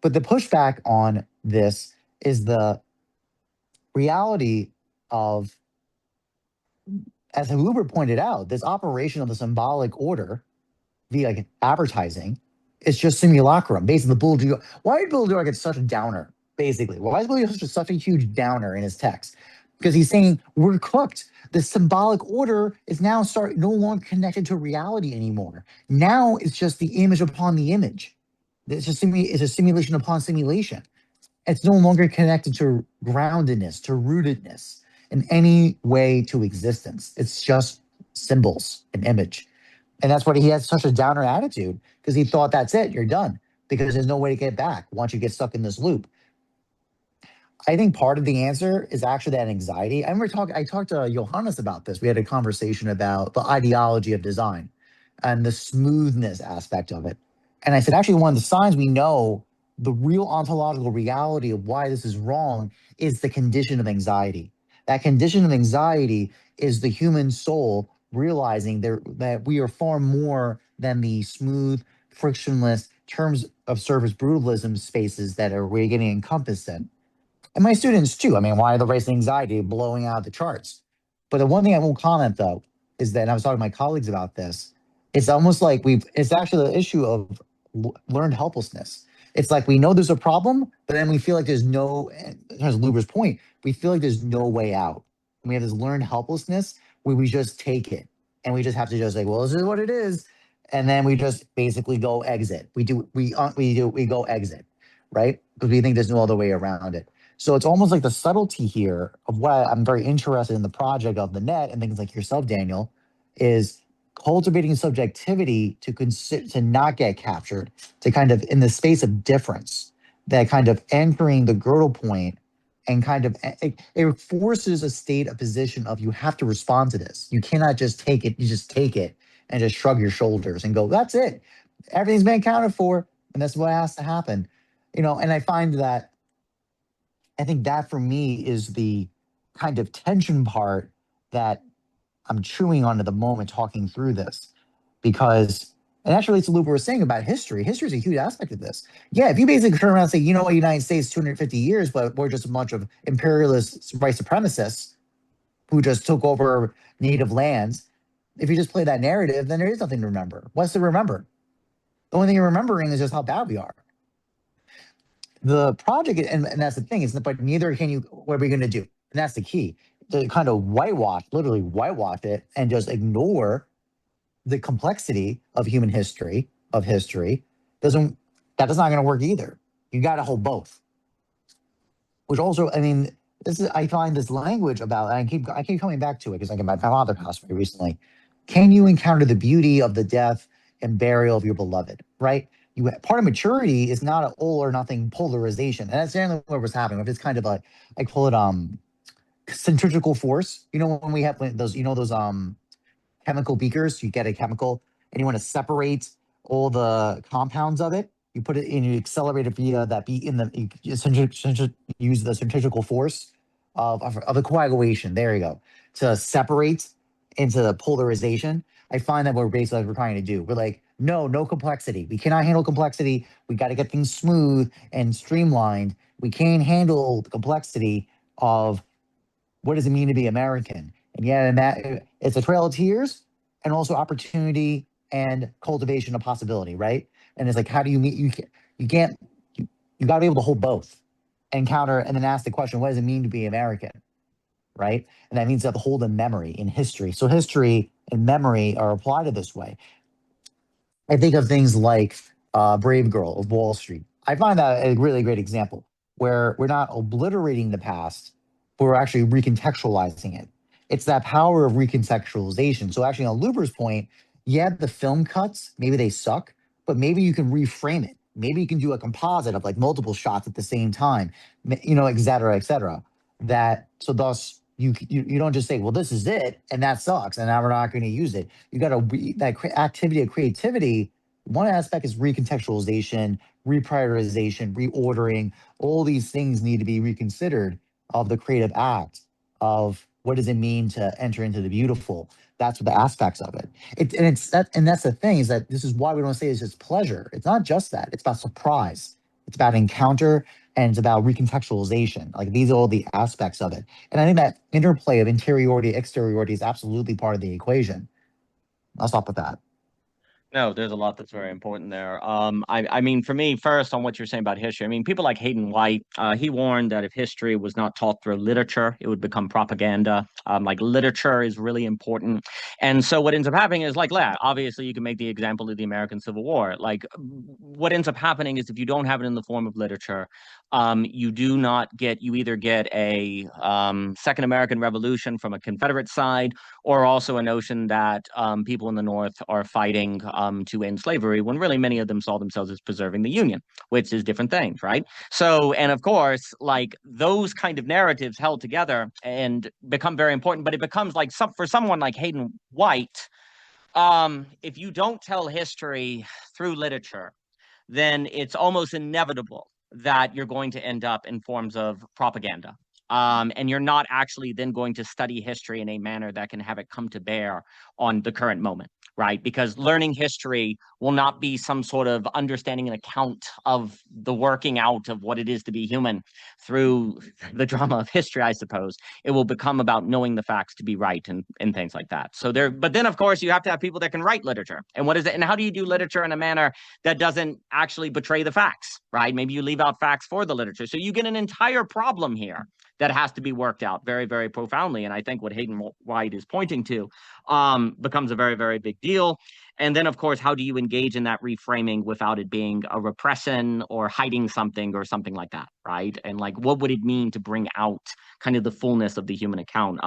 But the pushback on this is the reality of, as Huber pointed out, this operation of the symbolic order via like advertising is just simulacrum. Basically, why did Bourdieu get such a downer? Basically, why is Bourdieu such a huge downer in his text? Because he's saying we're cooked. The symbolic order is now no longer connected to reality anymore. Now it's just the image upon the image. It's a simulation upon simulation. It's no longer connected to groundedness, to rootedness in any way to existence. It's just symbols, an image. And that's why he has such a downer attitude, because he thought that's it, you're done, because there's no way to get back once you get stuck in this loop. I think part of the answer is actually that anxiety. I talked to Johannes about this. We had a conversation about the ideology of design and the smoothness aspect of it. And I said, actually, one of the signs we know the real ontological reality of why this is wrong is the condition of anxiety. That condition of anxiety is the human soul realizing that we are far more than the smooth, frictionless terms of service brutalism spaces that we're getting encompassed in. And my students too. I mean, why the race anxiety blowing out the charts? But the one thing I won't comment though is that, and I was talking to my colleagues about this, it's almost like it's actually the issue of learned helplessness. It's like we know there's a problem, but then we feel like there's no, as Luber's point, we feel like there's no way out. And we have this learned helplessness where we just take it and we just have to just like, well, this is what it is. And then we just basically go exit. We go exit, right? Because we think there's no other way around it. So it's almost like the subtlety here of what I'm very interested in the project of the net and things like yourself, Daniel, is cultivating subjectivity to not get captured, to kind of in the space of difference, that kind of entering the girdle point and kind of it forces a state, a position of you have to respond to this. You cannot just take it. You just take it and just shrug your shoulders and go, that's it. Everything's been accounted for. And that's what has to happen. And I find that I think that for me is the kind of tension part that I'm chewing on at the moment talking through this, because, and actually it's what Luber was saying about history. History is a huge aspect of this. Yeah, if you basically turn around and say, you know what, United States 250 years, but we're just a bunch of imperialist white supremacists who just took over native lands. If you just play that narrative, then there is nothing to remember. What's to remember? The only thing you're remembering is just how bad we are. The project, and that's the thing, is but neither can you, what are we going to do? And that's the key, to kind of literally whitewash it and just ignore the complexity of human history, that's not going to work either. You got to hold both. Which also, I mean, I find this language about, and I keep coming back to it because my father passed away recently. Can you encounter the beauty of the death and burial of your beloved, right? Part of maturity is not an all or nothing polarization. And that's generally what was happening. It's kind of I call it centrifugal force. When we have those, those chemical beakers, you get a chemical and you want to separate all the compounds of it. You put it in, you accelerate it via that you use the centrifugal force of the coagulation. There you go. To separate into the polarization. I find that we're trying to do. We're like, no complexity. We cannot handle complexity. We got to get things smooth and streamlined. We can't handle the complexity of what does it mean to be American. And and that it's a trail of tears and also opportunity and cultivation of possibility, right? And it's like, how do you meet? You got to be able to hold both, and then ask the question, what does it mean to be American, right? And that means you have to hold a memory in history. So history and memory are applied to this way. I think of things like Brave Girl of Wall Street. I find that a really great example where we're not obliterating the past, but we're actually recontextualizing it. It's that power of recontextualization. So, actually, on Luber's point, yeah, the film cuts, maybe they suck, but maybe you can reframe it. Maybe you can do a composite of like multiple shots at the same time, et cetera, et cetera. That so thus you don't just say, well, this is it, and that sucks, and now we're not going to use it. You got to activity of creativity. One aspect is recontextualization, reprioritization, reordering. All these things need to be reconsidered of the creative act of what does it mean to enter into the beautiful. That's what the aspects of it. And that's the thing is that this is why we don't say it's just pleasure. It's not just that. It's about surprise. It's about encounter and it's about recontextualization. Like these are all the aspects of it. And I think that interplay of interiority, exteriority is absolutely part of the equation. I'll stop with that. No, there's a lot that's very important there. I mean, for me, first on what you're saying about history, I mean, people like Hayden White, he warned that if history was not taught through literature, it would become propaganda. Like literature is really important. And so what ends up happening is like, yeah, obviously you can make the example of the American Civil War. Like what ends up happening is if you don't have it in the form of literature, you do not get, you either get a Second American Revolution from a Confederate side, or also a notion that people in the North are fighting to end slavery, when really many of them saw themselves as preserving the Union, which is different things, right? So, and of course, like those kind of narratives held together and become very important, but it becomes like for someone like Hayden White, if you don't tell history through literature, then it's almost inevitable that you're going to end up in forms of propaganda. And you're not actually then going to study history in a manner that can have it come to bear on the current moment, right? Because learning history will not be some sort of understanding and account of the working out of what it is to be human through the drama of history, I suppose. It will become about knowing the facts to be right and things like that. So there, but then of course you have to have people that can write literature. And what is it? And how do you do literature in a manner that doesn't actually betray the facts, right? Maybe you leave out facts for the literature. So you get an entire problem here that has to be worked out very, very profoundly. And I think what Hayden White is pointing to becomes a very, very big deal. And then, of course, how do you engage in that reframing without it being a repression or hiding something or something like that, right? And like, what would it mean to bring out kind of the fullness of the human account?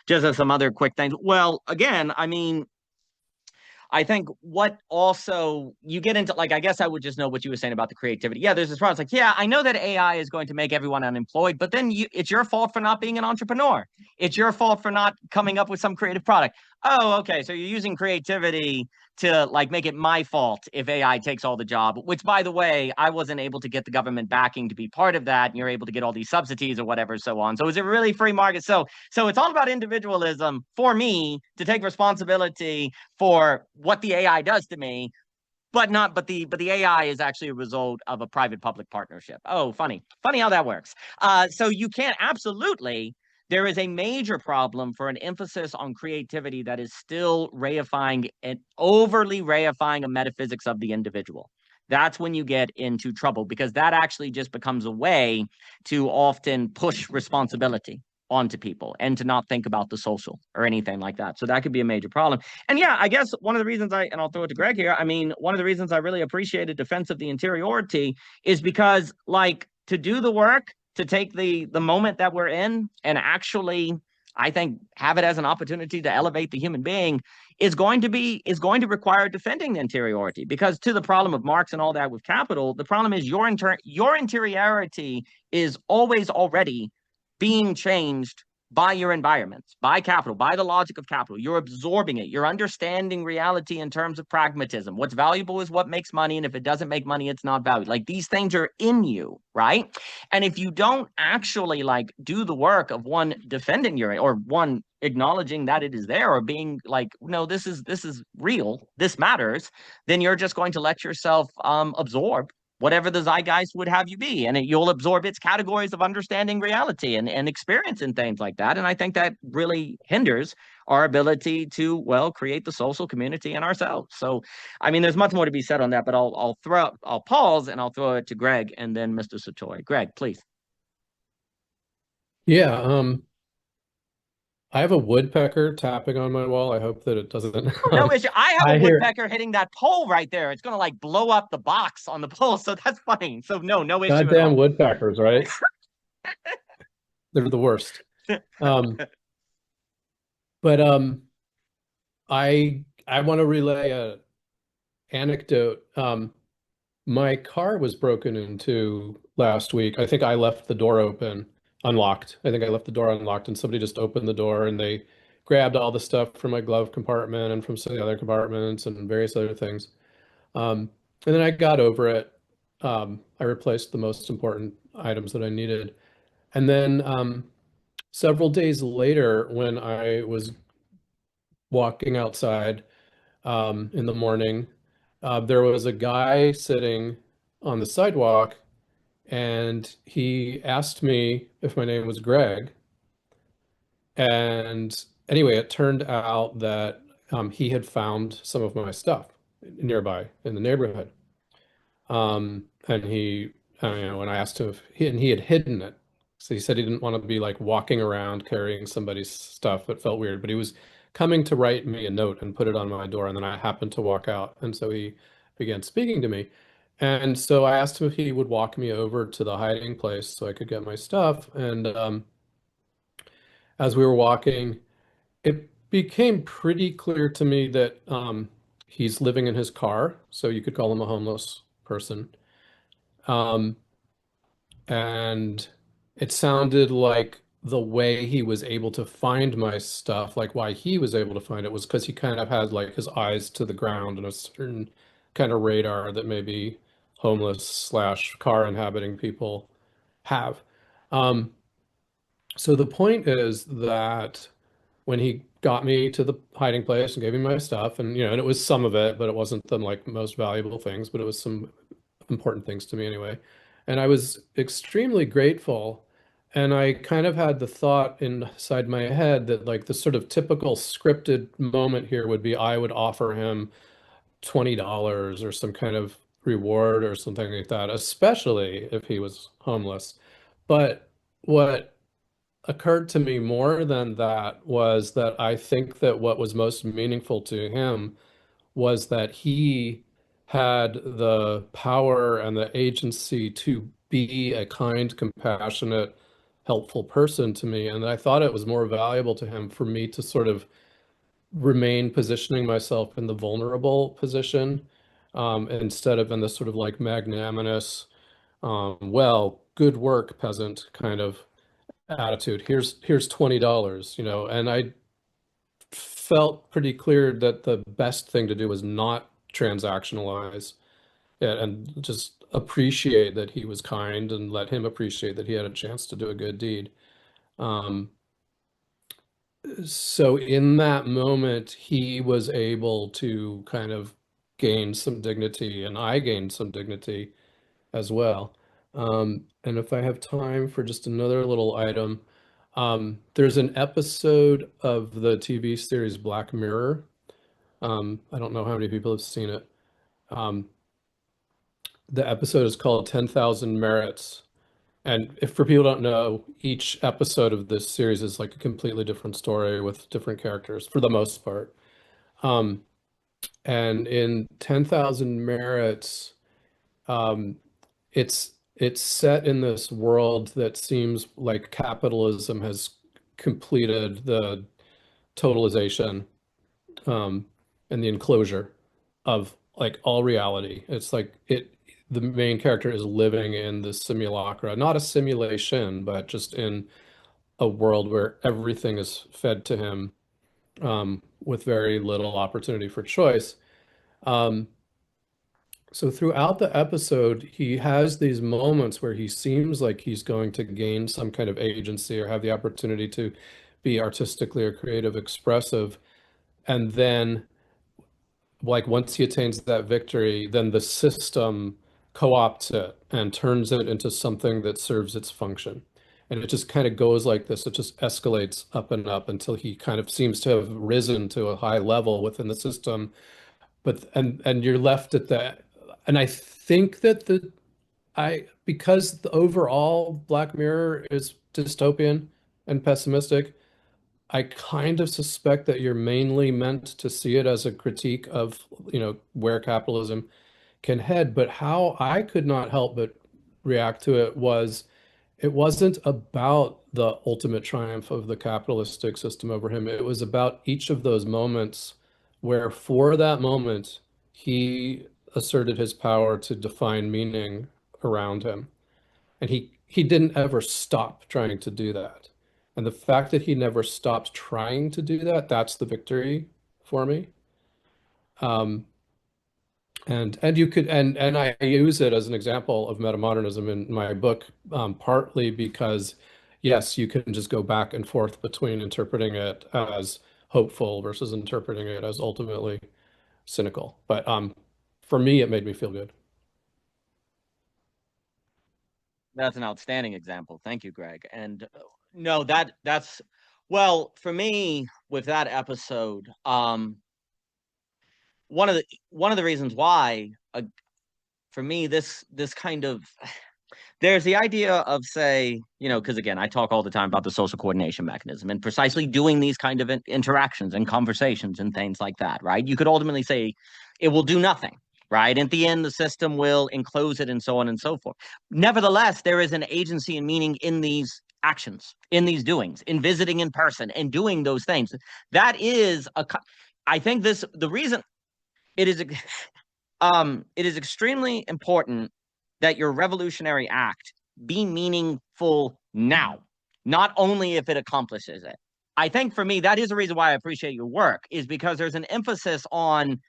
Just as some other quick things. Well, again, I mean, I think what also you get into, like, I guess I would just know what you were saying about the creativity. Yeah, there's this problem. It's like, yeah, I know that AI is going to make everyone unemployed, but then it's your fault for not being an entrepreneur. It's your fault for not coming up with some creative product. Oh, okay. So you're using creativity to like make it my fault if AI takes all the job, which by the way, I wasn't able to get the government backing to be part of that. And you're able to get all these subsidies or whatever, so on. So is it really free market? So it's all about individualism for me to take responsibility for what the AI does to me, but the AI is actually a result of a private public partnership. Oh, funny how that works. So you can't absolutely. There is a major problem for an emphasis on creativity that is still reifying and overly reifying a metaphysics of the individual. That's when you get into trouble, because that actually just becomes a way to often push responsibility onto people and to not think about the social or anything like that. So that could be a major problem. And yeah, I guess one of the reasons and I'll throw it to Greg here. I mean, one of the reasons I really appreciated Defense of the Interiority is because, like, to do the work, to take the moment that we're in and actually, I think, have it as an opportunity to elevate the human being is going to require defending the interiority. Because to the problem of Marx and all that with capital, the problem is your interiority is always already being changed by your environments, by capital, by the logic of capital. You're absorbing it. You're understanding reality in terms of pragmatism. What's valuable is what makes money, and if it doesn't make money, it's not valued. Like, these things are in you, right? And if you don't actually like do the work of one defending your, or one acknowledging that it is there, or being like, no, this is real, this matters, then you're just going to let yourself absorb whatever the zeitgeist would have you be. And you'll absorb its categories of understanding reality and experience and things like that. And I think that really hinders our ability to, well, create the social community in ourselves. So, I mean, there's much more to be said on that, but I'll pause and I'll throw it to Greg and then Mr. Satori. Greg, please. Yeah, I have a woodpecker tapping on my wall. I hope that it doesn't. No issue. I have I a hear woodpecker hitting that pole right there. It's gonna like blow up the box on the pole, so that's funny. So no issue at goddamn all. woodpeckers, right? They're the worst. But I want to relay a anecdote. My car was broken into last week. I think I left the door unlocked. I think I left the door unlocked, and somebody just opened the door and they grabbed all the stuff from my glove compartment and from some of the other compartments and various other things. And then I got over it. I replaced the most important items that I needed. And then several days later, when I was walking outside in the morning, there was a guy sitting on the sidewalk, and he asked me if my name was Greg. And anyway, it turned out that he had found some of my stuff nearby in the neighborhood. And when I asked him if he had hidden it. So he said he didn't want to be like walking around carrying somebody's stuff. It felt weird, but he was coming to write me a note and put it on my door. And then I happened to walk out. And so he began speaking to me. And so I asked him if he would walk me over to the hiding place so I could get my stuff. And as we were walking, it became pretty clear to me that he's living in his car. So you could call him a homeless person. And it sounded like the way he was able to find my stuff, like why he was able to find it, was because he kind of had like his eyes to the ground and a certain kind of radar that maybe homeless slash car inhabiting people have. So the point is that when he got me to the hiding place and gave me my stuff, and it was some of it, but it wasn't the like most valuable things, but it was some important things to me anyway. And I was extremely grateful. And I kind of had the thought inside my head that like the sort of typical scripted moment here would be I would offer him $20 or some kind of reward or something like that, especially if he was homeless. But what occurred to me more than that was that I think that what was most meaningful to him was that he had the power and the agency to be a kind, compassionate, helpful person to me. And I thought it was more valuable to him for me to sort of remain positioning myself in the vulnerable position instead of in the sort of like magnanimous, well, good work, peasant kind of attitude. Here's $20, and I felt pretty clear that the best thing to do was not transactionalize it and just appreciate that he was kind and let him appreciate that he had a chance to do a good deed. So in that moment, he was able to kind of gain some dignity, and I gained some dignity as well. And if I have time for just another little item, there's an episode of the TV series Black Mirror. I don't know how many people have seen it. The episode is called 10,000 Merits. And if for people who don't know, each episode of this series is like a completely different story with different characters for the most part. And in 10,000 Merits, it's set in this world that seems like capitalism has completed the totalization and the enclosure of like all reality. It's like the main character is living in the simulacra, not a simulation, but just in a world where everything is fed to him with very little opportunity for choice. So throughout the episode, he has these moments where he seems like he's going to gain some kind of agency or have the opportunity to be artistically or creative, expressive. And then, like, once he attains that victory, then the system co-opts it and turns it into something that serves its function. And it just kind of goes like this. It just escalates up and up until he kind of seems to have risen to a high level within the system. But and you're left at that. And I think that because the overall Black Mirror is dystopian and pessimistic, I kind of suspect that you're mainly meant to see it as a critique of, where capitalism can head. But how I could not help but react to it was it wasn't about the ultimate triumph of the capitalistic system over him. It was about each of those moments where, for that moment, he asserted his power to define meaning around him. And he didn't ever stop trying to do that. And the fact that he never stopped trying to do that, that's the victory for me. And you could and I use it as an example of metamodernism in my book, partly because yes, you can just go back and forth between interpreting it as hopeful versus interpreting it as ultimately cynical. But for me, it made me feel good. That's an outstanding example. Thank you, Greg. And no, that's well, for me with that episode, one of the reasons why, for me, this kind of, there's the idea of, say, because again, I talk all the time about the social coordination mechanism and precisely doing these kind of interactions and conversations and things like that, right? You could ultimately say it will do nothing, right? At the end, the system will enclose it and so on and so forth. Nevertheless, there is an agency and meaning in these actions, in these doings, in visiting in person and doing those things. That is I think the reason it is extremely important that your revolutionary act be meaningful now, not only if it accomplishes it. I think for me, that is the reason why I appreciate your work, is because there's an emphasis on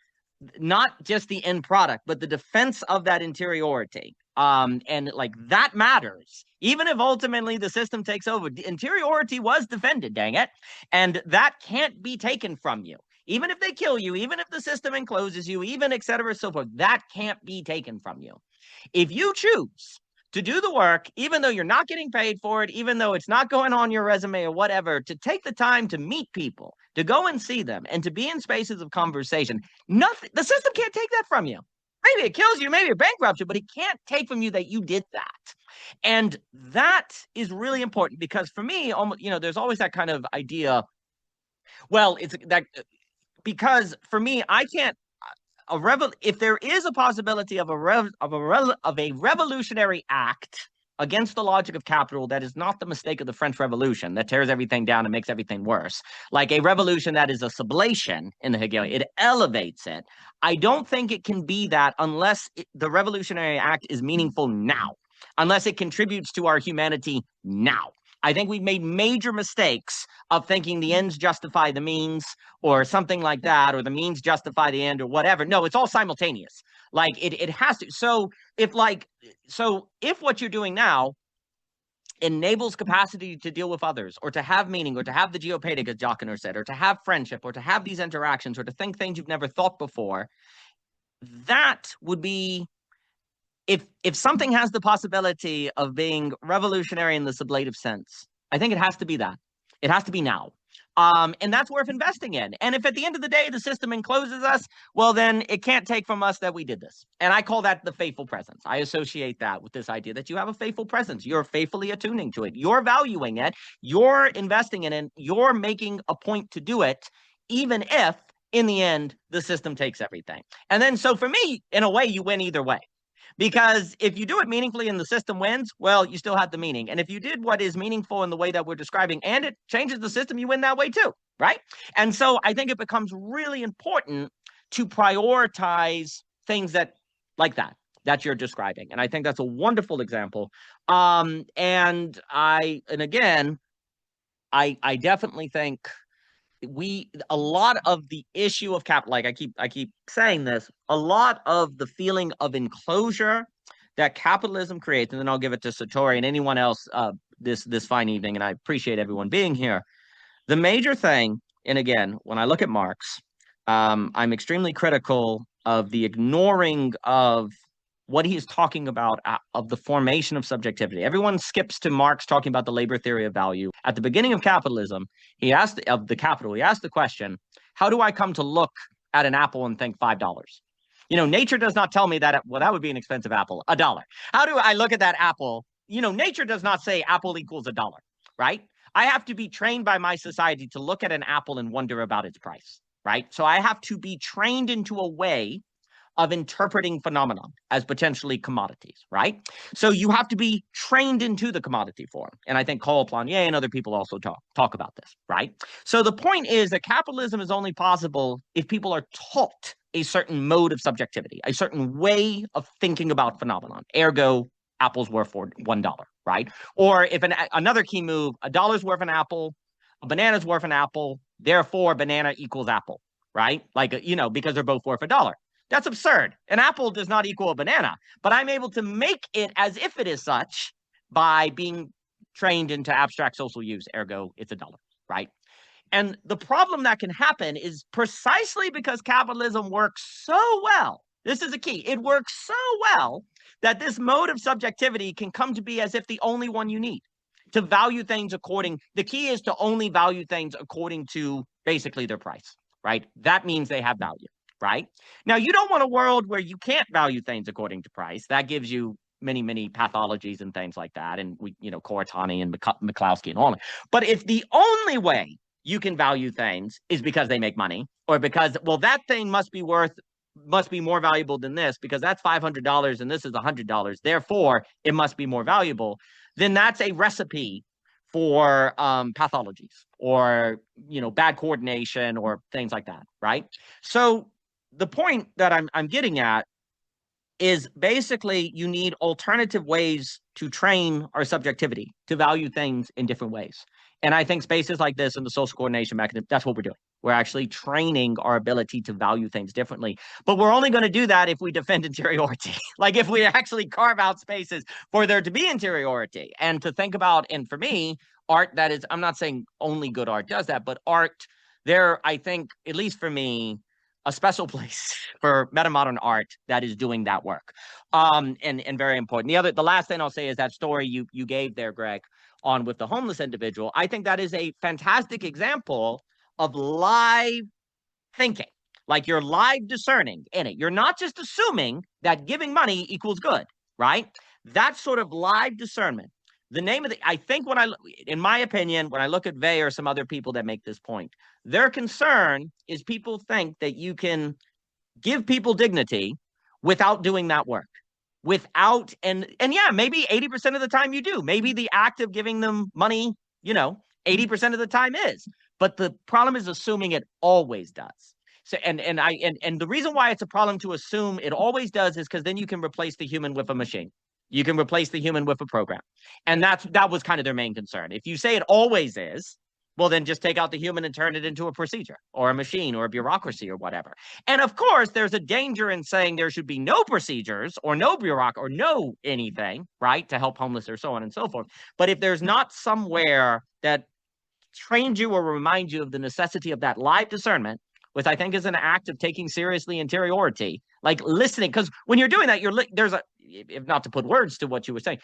not just the end product, but the defense of that interiority. And like that matters. Even if ultimately the system takes over, interiority was defended, dang it. And that can't be taken from you. Even if they kill you, even if the system encloses you, even et cetera, so forth, that can't be taken from you. If you choose to do the work, even though you're not getting paid for it, even though it's not going on your resume or whatever, to take the time to meet people, to go and see them, and to be in spaces of conversation, the system can't take that from you. Maybe it kills you, maybe it bankrupts you, but it can't take from you that you did that. And that is really important, because for me, there's always that kind of idea. Well, it's that because for me, I can't. If there is a possibility of a revolutionary act against the logic of capital that is not the mistake of the French Revolution that tears everything down and makes everything worse, like a revolution that is a sublation in the Hegelian, it elevates it. I don't think it can be that unless the revolutionary act is meaningful now, unless it contributes to our humanity now. I think we've made major mistakes of thinking the ends justify the means or something like that, or the means justify the end or whatever. No, it's all simultaneous. Like it has to. So if what you're doing now enables capacity to deal with others, or to have meaning, or to have the geopaetic, as Jockin said, or to have friendship, or to have these interactions, or to think things you've never thought before, that would be, if something has the possibility of being revolutionary in the sublative sense, I think it has to be that. It has to be now. And that's worth investing in. And if at the end of the day the system encloses us, well, then it can't take from us that we did this. And I call that the faithful presence. I associate that with this idea that you have a faithful presence. You're faithfully attuning to it. You're valuing it. You're investing in it. You're making a point to do it, even if in the end the system takes everything. And then, so for me, in a way, you win either way. Because if you do it meaningfully and the system wins, well, you still have the meaning. And if you did what is meaningful in the way that we're describing and it changes the system, you win that way too, right? And so I think it becomes really important to prioritize things that you're describing. And I think that's a wonderful example. I definitely think a lot of the issue of capital, like I keep saying this, a lot of the feeling of enclosure that capitalism creates, and then I'll give it to Satori and anyone else this fine evening, and I appreciate everyone being here. The major thing, and again, when I look at Marx, I'm extremely critical of the ignoring of what he's talking about of the formation of subjectivity. Everyone skips to Marx talking about the labor theory of value. At the beginning of capitalism, he asked the question, how do I come to look at an apple and think $5? Nature does not tell me that, that would be an expensive apple, $1. How do I look at that apple? Nature does not say apple equals $1, right? I have to be trained by my society to look at an apple and wonder about its price, right? So I have to be trained into a way of interpreting phenomenon as potentially commodities, right? So you have to be trained into the commodity form. And I think Cole Planier and other people also talk about this, right? So the point is that capitalism is only possible if people are taught a certain mode of subjectivity, a certain way of thinking about phenomenon. Ergo, apple's worth for $1, right? Or if another key move, $1's worth an apple, a banana's worth an apple, therefore banana equals apple, right? Like, you know, because they're both worth $1. That's absurd. An apple does not equal a banana, but I'm able to make it as if it is such by being trained into abstract social use. Ergo, it's $1, right? And the problem that can happen is precisely because capitalism works so well. This is a key. It works so well that this mode of subjectivity can come to be as if the only one you need to value things according. The key is to only value things according to basically their price, right? That means they have value. Right? Now, you don't want a world where you can't value things according to price. That gives you many, many pathologies and things like that. And we, you know, Koratani and McCloskey and all that. But if the only way you can value things is because they make money, or because, well, that thing must be more valuable than this because that's $500 and this is $100. Therefore, it must be more valuable. Then that's a recipe for pathologies or, you know, bad coordination or things like that. Right? So the point that I'm getting at is basically you need alternative ways to train our subjectivity to value things in different ways. And I think spaces like this and the social coordination mechanism, that's what we're doing. We're actually training our ability to value things differently. But we're only going to do that if we defend interiority. Like if we actually carve out spaces for there to be interiority and to think about, and for me, art that is, I'm not saying only good art does that, but art, there, I think, at least for me, a special place for metamodern art that is doing that work, and very important. The last thing I'll say is that story you gave there, Greg, on with the homeless individual. I think that is a fantastic example of live thinking, like you're live discerning in it. You're not just assuming that giving money equals good, right? That's sort of live discernment. The name of I think in my opinion, when I look at Vey or some other people that make this point, their concern is people think that you can give people dignity without doing that work. Without, and yeah, maybe 80% of the time you do. Maybe the act of giving them money, you know, 80% of the time is. But the problem is assuming it always does. So and the reason why it's a problem to assume it always does is because then you can replace the human with a machine. You can replace the human with a program. And that was kind of their main concern. If you say it always is, well, then just take out the human and turn it into a procedure or a machine or a bureaucracy or whatever. And of course, there's a danger in saying there should be no procedures or no bureaucracy or no anything, right, to help homeless or so on and so forth. But if there's not somewhere that trains you or reminds you of the necessity of that live discernment, which I think is an act of taking seriously interiority, like listening, because when you're doing that, if not to put words to what you were saying,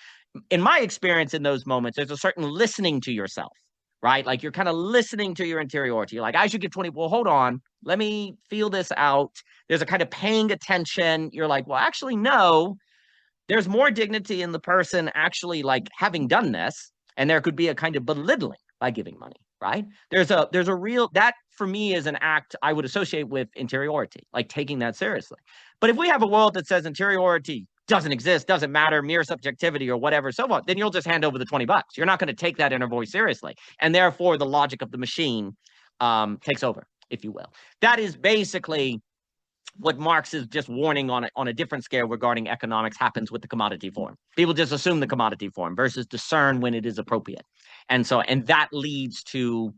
in my experience in those moments, there's a certain listening to yourself, right? Like you're kind of listening to your interiority. You're like, I should give 20. Well, hold on. Let me feel this out. There's a kind of paying attention. You're like, well, actually, no, there's more dignity in the person actually like having done this. And there could be a kind of belittling by giving money, right? There's a real, that for me is an act I would associate with interiority, like taking that seriously. But if we have a world that says interiority doesn't exist, doesn't matter, mere subjectivity or whatever, so on, then you'll just hand over the $20. You're not going to take that inner voice seriously. And therefore the logic of the machine takes over, if you will. That is basically what Marx is just warning on a different scale regarding economics happens with the commodity form. People just assume the commodity form versus discern when it is appropriate. And that leads to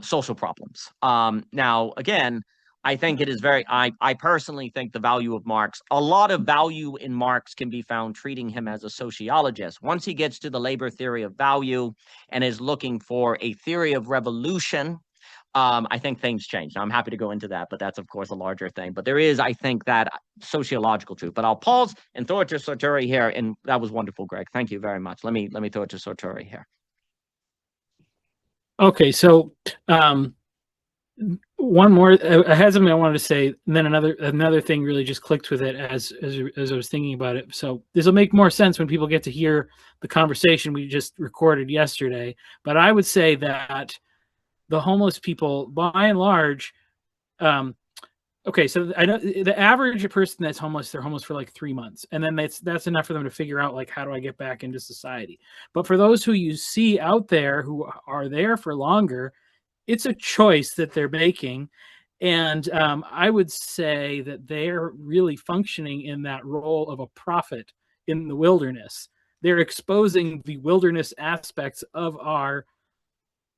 social problems. Now, again, I think it is I personally think the value of Marx, a lot of value in Marx can be found treating him as a sociologist. Once he gets to the labor theory of value and is looking for a theory of revolution, I think things change. Now, I'm happy to go into that, but that's, of course, a larger thing. But there is, I think, that sociological truth. But I'll pause and throw it to Sartori here. And that was wonderful, Greg. Thank you very much. Let me throw it to Sartori here. Okay, so One more, I had something I wanted to say, and then another thing really just clicked with it as I was thinking about it. So this will make more sense when people get to hear the conversation we just recorded yesterday. But I would say that the homeless people, by and large, okay, so I know the average person that's homeless, they're homeless for like 3 months, and then that's enough for them to figure out, like, how do I get back into society? But for those who you see out there who are there for longer, it's a choice that they're making. And I would say that they're really functioning in that role of a prophet in the wilderness. They're exposing the wilderness aspects of our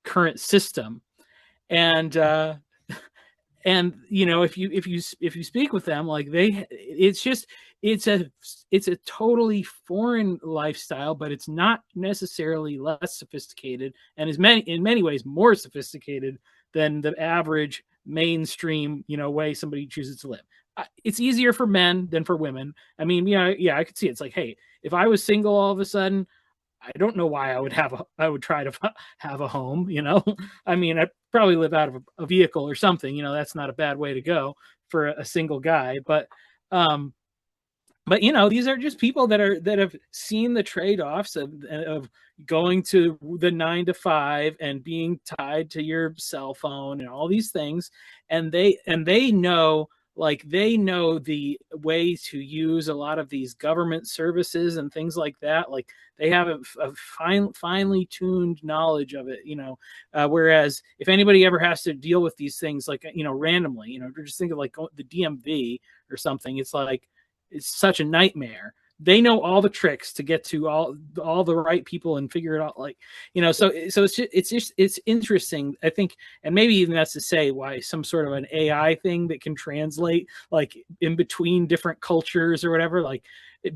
current system. And you know, if you speak with them, like, it's a totally foreign lifestyle, but it's not necessarily less sophisticated, and in many ways more sophisticated than the average mainstream, you know, way somebody chooses to live. It's easier for men than for women. I mean, yeah, I could see it. It's like, hey, if I was single all of a sudden, I don't know why I would try to have a home, you know. I mean, I'd probably live out of a vehicle or something, you know. That's not a bad way to go for a single guy. But you know, these are just people that have seen the trade-offs of going to the 9 to 5 and being tied to your cell phone and all these things, and they know, like, they know the way to use a lot of these government services and things like that. Like, they have a finely tuned knowledge of it, you know. Whereas if anybody ever has to deal with these things, like, you know, randomly, you know, just think of like the DMV or something, it's like, it's such a nightmare. They know all the tricks to get to all the right people and figure it out, like, you know. So it's interesting, I think. And maybe even that's to say why some sort of an AI thing that can translate, like, in between different cultures or whatever, like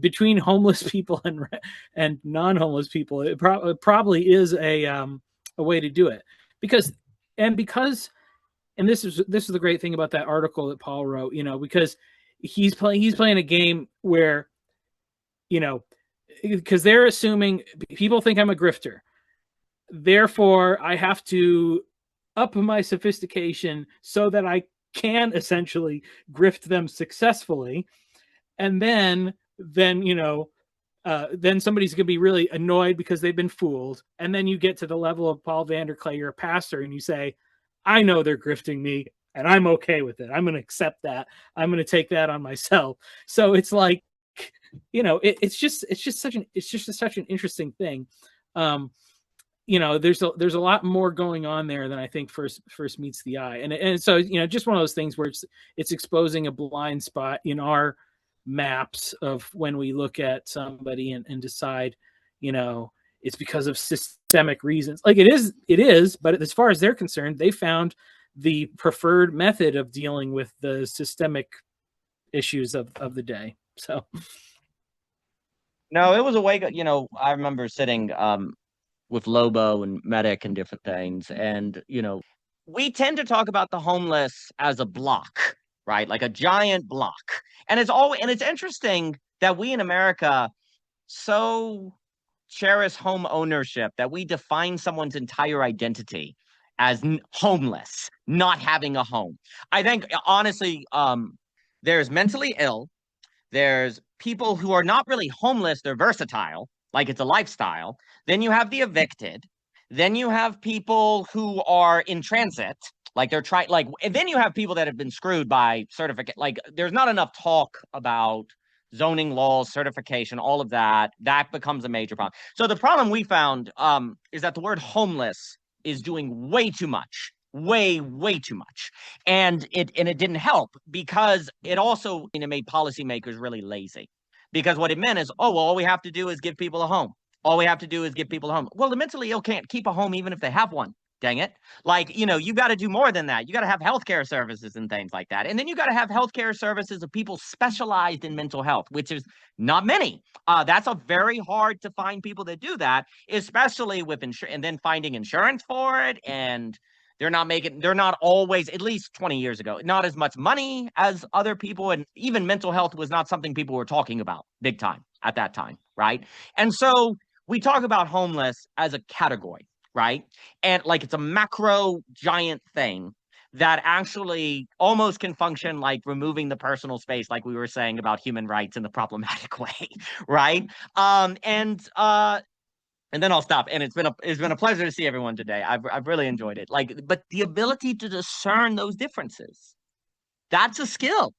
between homeless people and non-homeless people, it probably is a way to do it. Because this is the great thing about that article that Paul wrote, you know, because he's playing a game where, you know, because they're assuming people think I'm a grifter, therefore I have to up my sophistication so that I can essentially grift them successfully. And then you know, then somebody's going to be really annoyed because they've been fooled. And then you get to the level of Paul Vanderklay, you're a pastor, and you say, I know they're grifting me, and I'm okay with it. I'm going to accept that. I'm going to take that on myself. So it's like, you know, it's just such an interesting thing. You know, there's a lot more going on there than I think first meets the eye. And so, you know, just one of those things where it's exposing a blind spot in our maps of when we look at somebody and decide, you know, it's because of systemic reasons. Like, it is, but as far as they're concerned, they found the preferred method of dealing with the systemic issues of the day. So No, it was a wake up. You know, I remember sitting with Lobo and Medic and different things, and you know, we tend to talk about the homeless as a block, right? Like a giant block, and it's interesting that we in America so cherish home ownership that we define someone's entire identity as homeless, not having a home. I think honestly, there's mentally ill. There's people who are not really homeless, they're versatile, like it's a lifestyle. Then you have the evicted. Then you have people who are in transit, like they're trying, like, and then you have people that have been screwed by certificate. Like, there's not enough talk about zoning laws, certification, all of that. That becomes a major problem. So the problem we found is that the word homeless is doing way too much, way too much, and it didn't help because it also, you know, made policymakers really lazy, because what it meant is, oh well, all we have to do is give people a home. All we have to do is give people a home. Well, the mentally ill can't keep a home even if they have one. Dang it. Like, you know, you got to do more than that. You got to have healthcare services and things like that. And then you got to have healthcare services of people specialized in mental health, which is not many. That's a very hard to find people that do that, especially with insurance, and then finding insurance for it. And they're not always, at least 20 years ago, not as much money as other people. And even mental health was not something people were talking about big time at that time, right? And so we talk about homeless as a category, right? And like it's a macro giant thing. that actually almost can function like removing the personal space, like we were saying about human rights in the problematic way, right? And then I'll stop. And it's been a pleasure to see everyone today. I've really enjoyed it. Like, but the ability to discern those differences, that's a skill.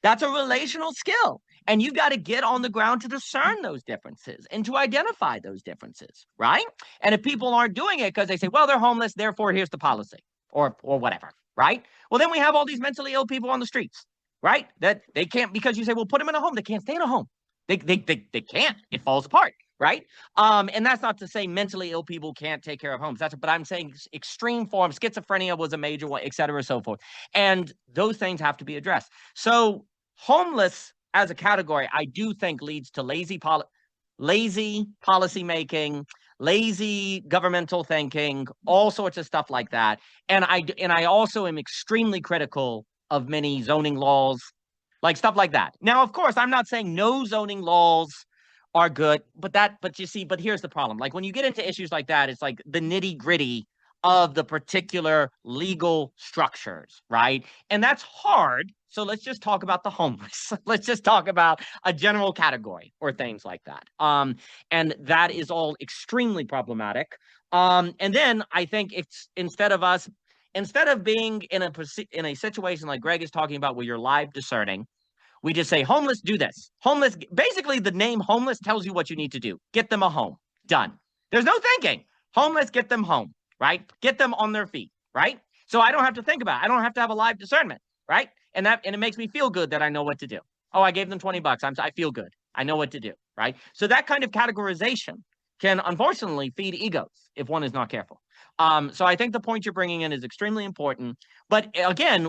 That's a relational skill. And you've got to get on the ground to discern those differences and to identify those differences, right? And if people aren't doing it because they say, well, they're homeless, therefore here's the policy, or whatever, right? Well, then we have all these mentally ill people on the streets, right? That they can't, because you say, well, put them in a home. They can't stay in a home. They can't. It falls apart, right? And that's not to say mentally ill people can't take care of homes. But I'm saying extreme forms, schizophrenia was a major one, et cetera, so forth. And those things have to be addressed. So homeless as a category, I do think leads to lazy policy making, lazy governmental thinking, all sorts of stuff like that. And I also am extremely critical of many zoning laws, like stuff like that. Now, of course, I'm not saying no zoning laws are good, but here's the problem. Like when you get into issues like that, it's like the nitty gritty of the particular legal structures, right? And that's hard. So let's just talk about the homeless. Let's just talk about a general category or things like that. And that is all extremely problematic. And then I think it's instead of being in a situation like Greg is talking about where you're live discerning, we just say, homeless, do this. Homeless, basically the name homeless tells you what you need to do. Get them a home. Done. There's no thinking. Homeless, get them home, right? Get them on their feet, right? So I don't have to think about it. I don't have to have a live discernment, right? And it makes me feel good that I know what to do. Oh, I gave them $20. I feel good. I know what to do, right? So that kind of categorization can unfortunately feed egos if one is not careful. So I think the point you're bringing in is extremely important. But again,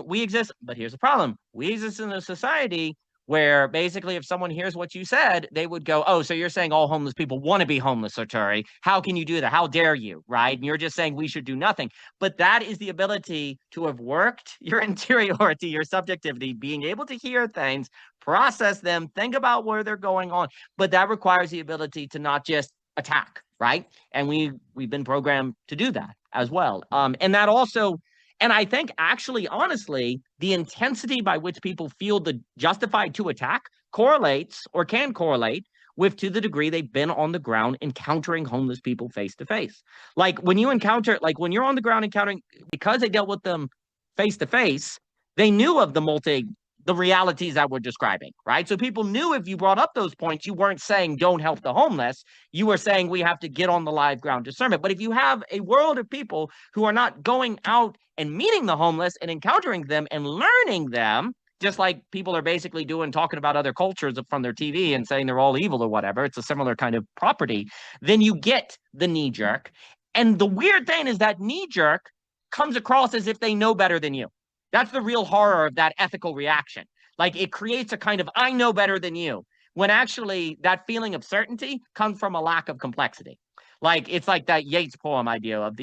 but here's the problem. We exist in a society where basically if someone hears what you said, they would go, oh, so you're saying all homeless people want to be homeless, Sartori. How can you do that? How dare you, right? And you're just saying we should do nothing. But that is the ability to have worked your interiority, your subjectivity, being able to hear things, process them, think about where they're going on. But that requires the ability to not just attack, right? And we've been programmed to do that as well. And that also, and I think actually, honestly, the intensity by which people feel the justified to attack correlates or can correlate with to the degree they've been on the ground encountering homeless people face to face. Like when you're on the ground encountering, because they dealt with them face to face, they knew of the realities that we're describing, right? So people knew if you brought up those points, you weren't saying don't help the homeless. You were saying we have to get on the live ground discernment. But if you have a world of people who are not going out and meeting the homeless and encountering them and learning them, just like people are basically doing, talking about other cultures from their TV and saying they're all evil or whatever, it's a similar kind of property, then you get the knee jerk. And the weird thing is that knee jerk comes across as if they know better than you. That's the real horror of that ethical reaction. Like it creates a kind of, I know better than you, when actually that feeling of certainty comes from a lack of complexity. Like it's like that Yeats poem idea of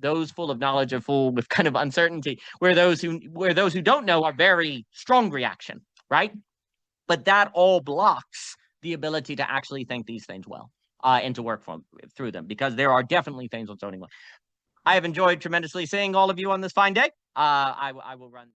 those full of knowledge are full with kind of uncertainty, where those who don't know are very strong reaction, right? But that all blocks the ability to actually think these things well and to work through them, because there are definitely things on zoning law. I have enjoyed tremendously seeing all of you on this fine day. I will run.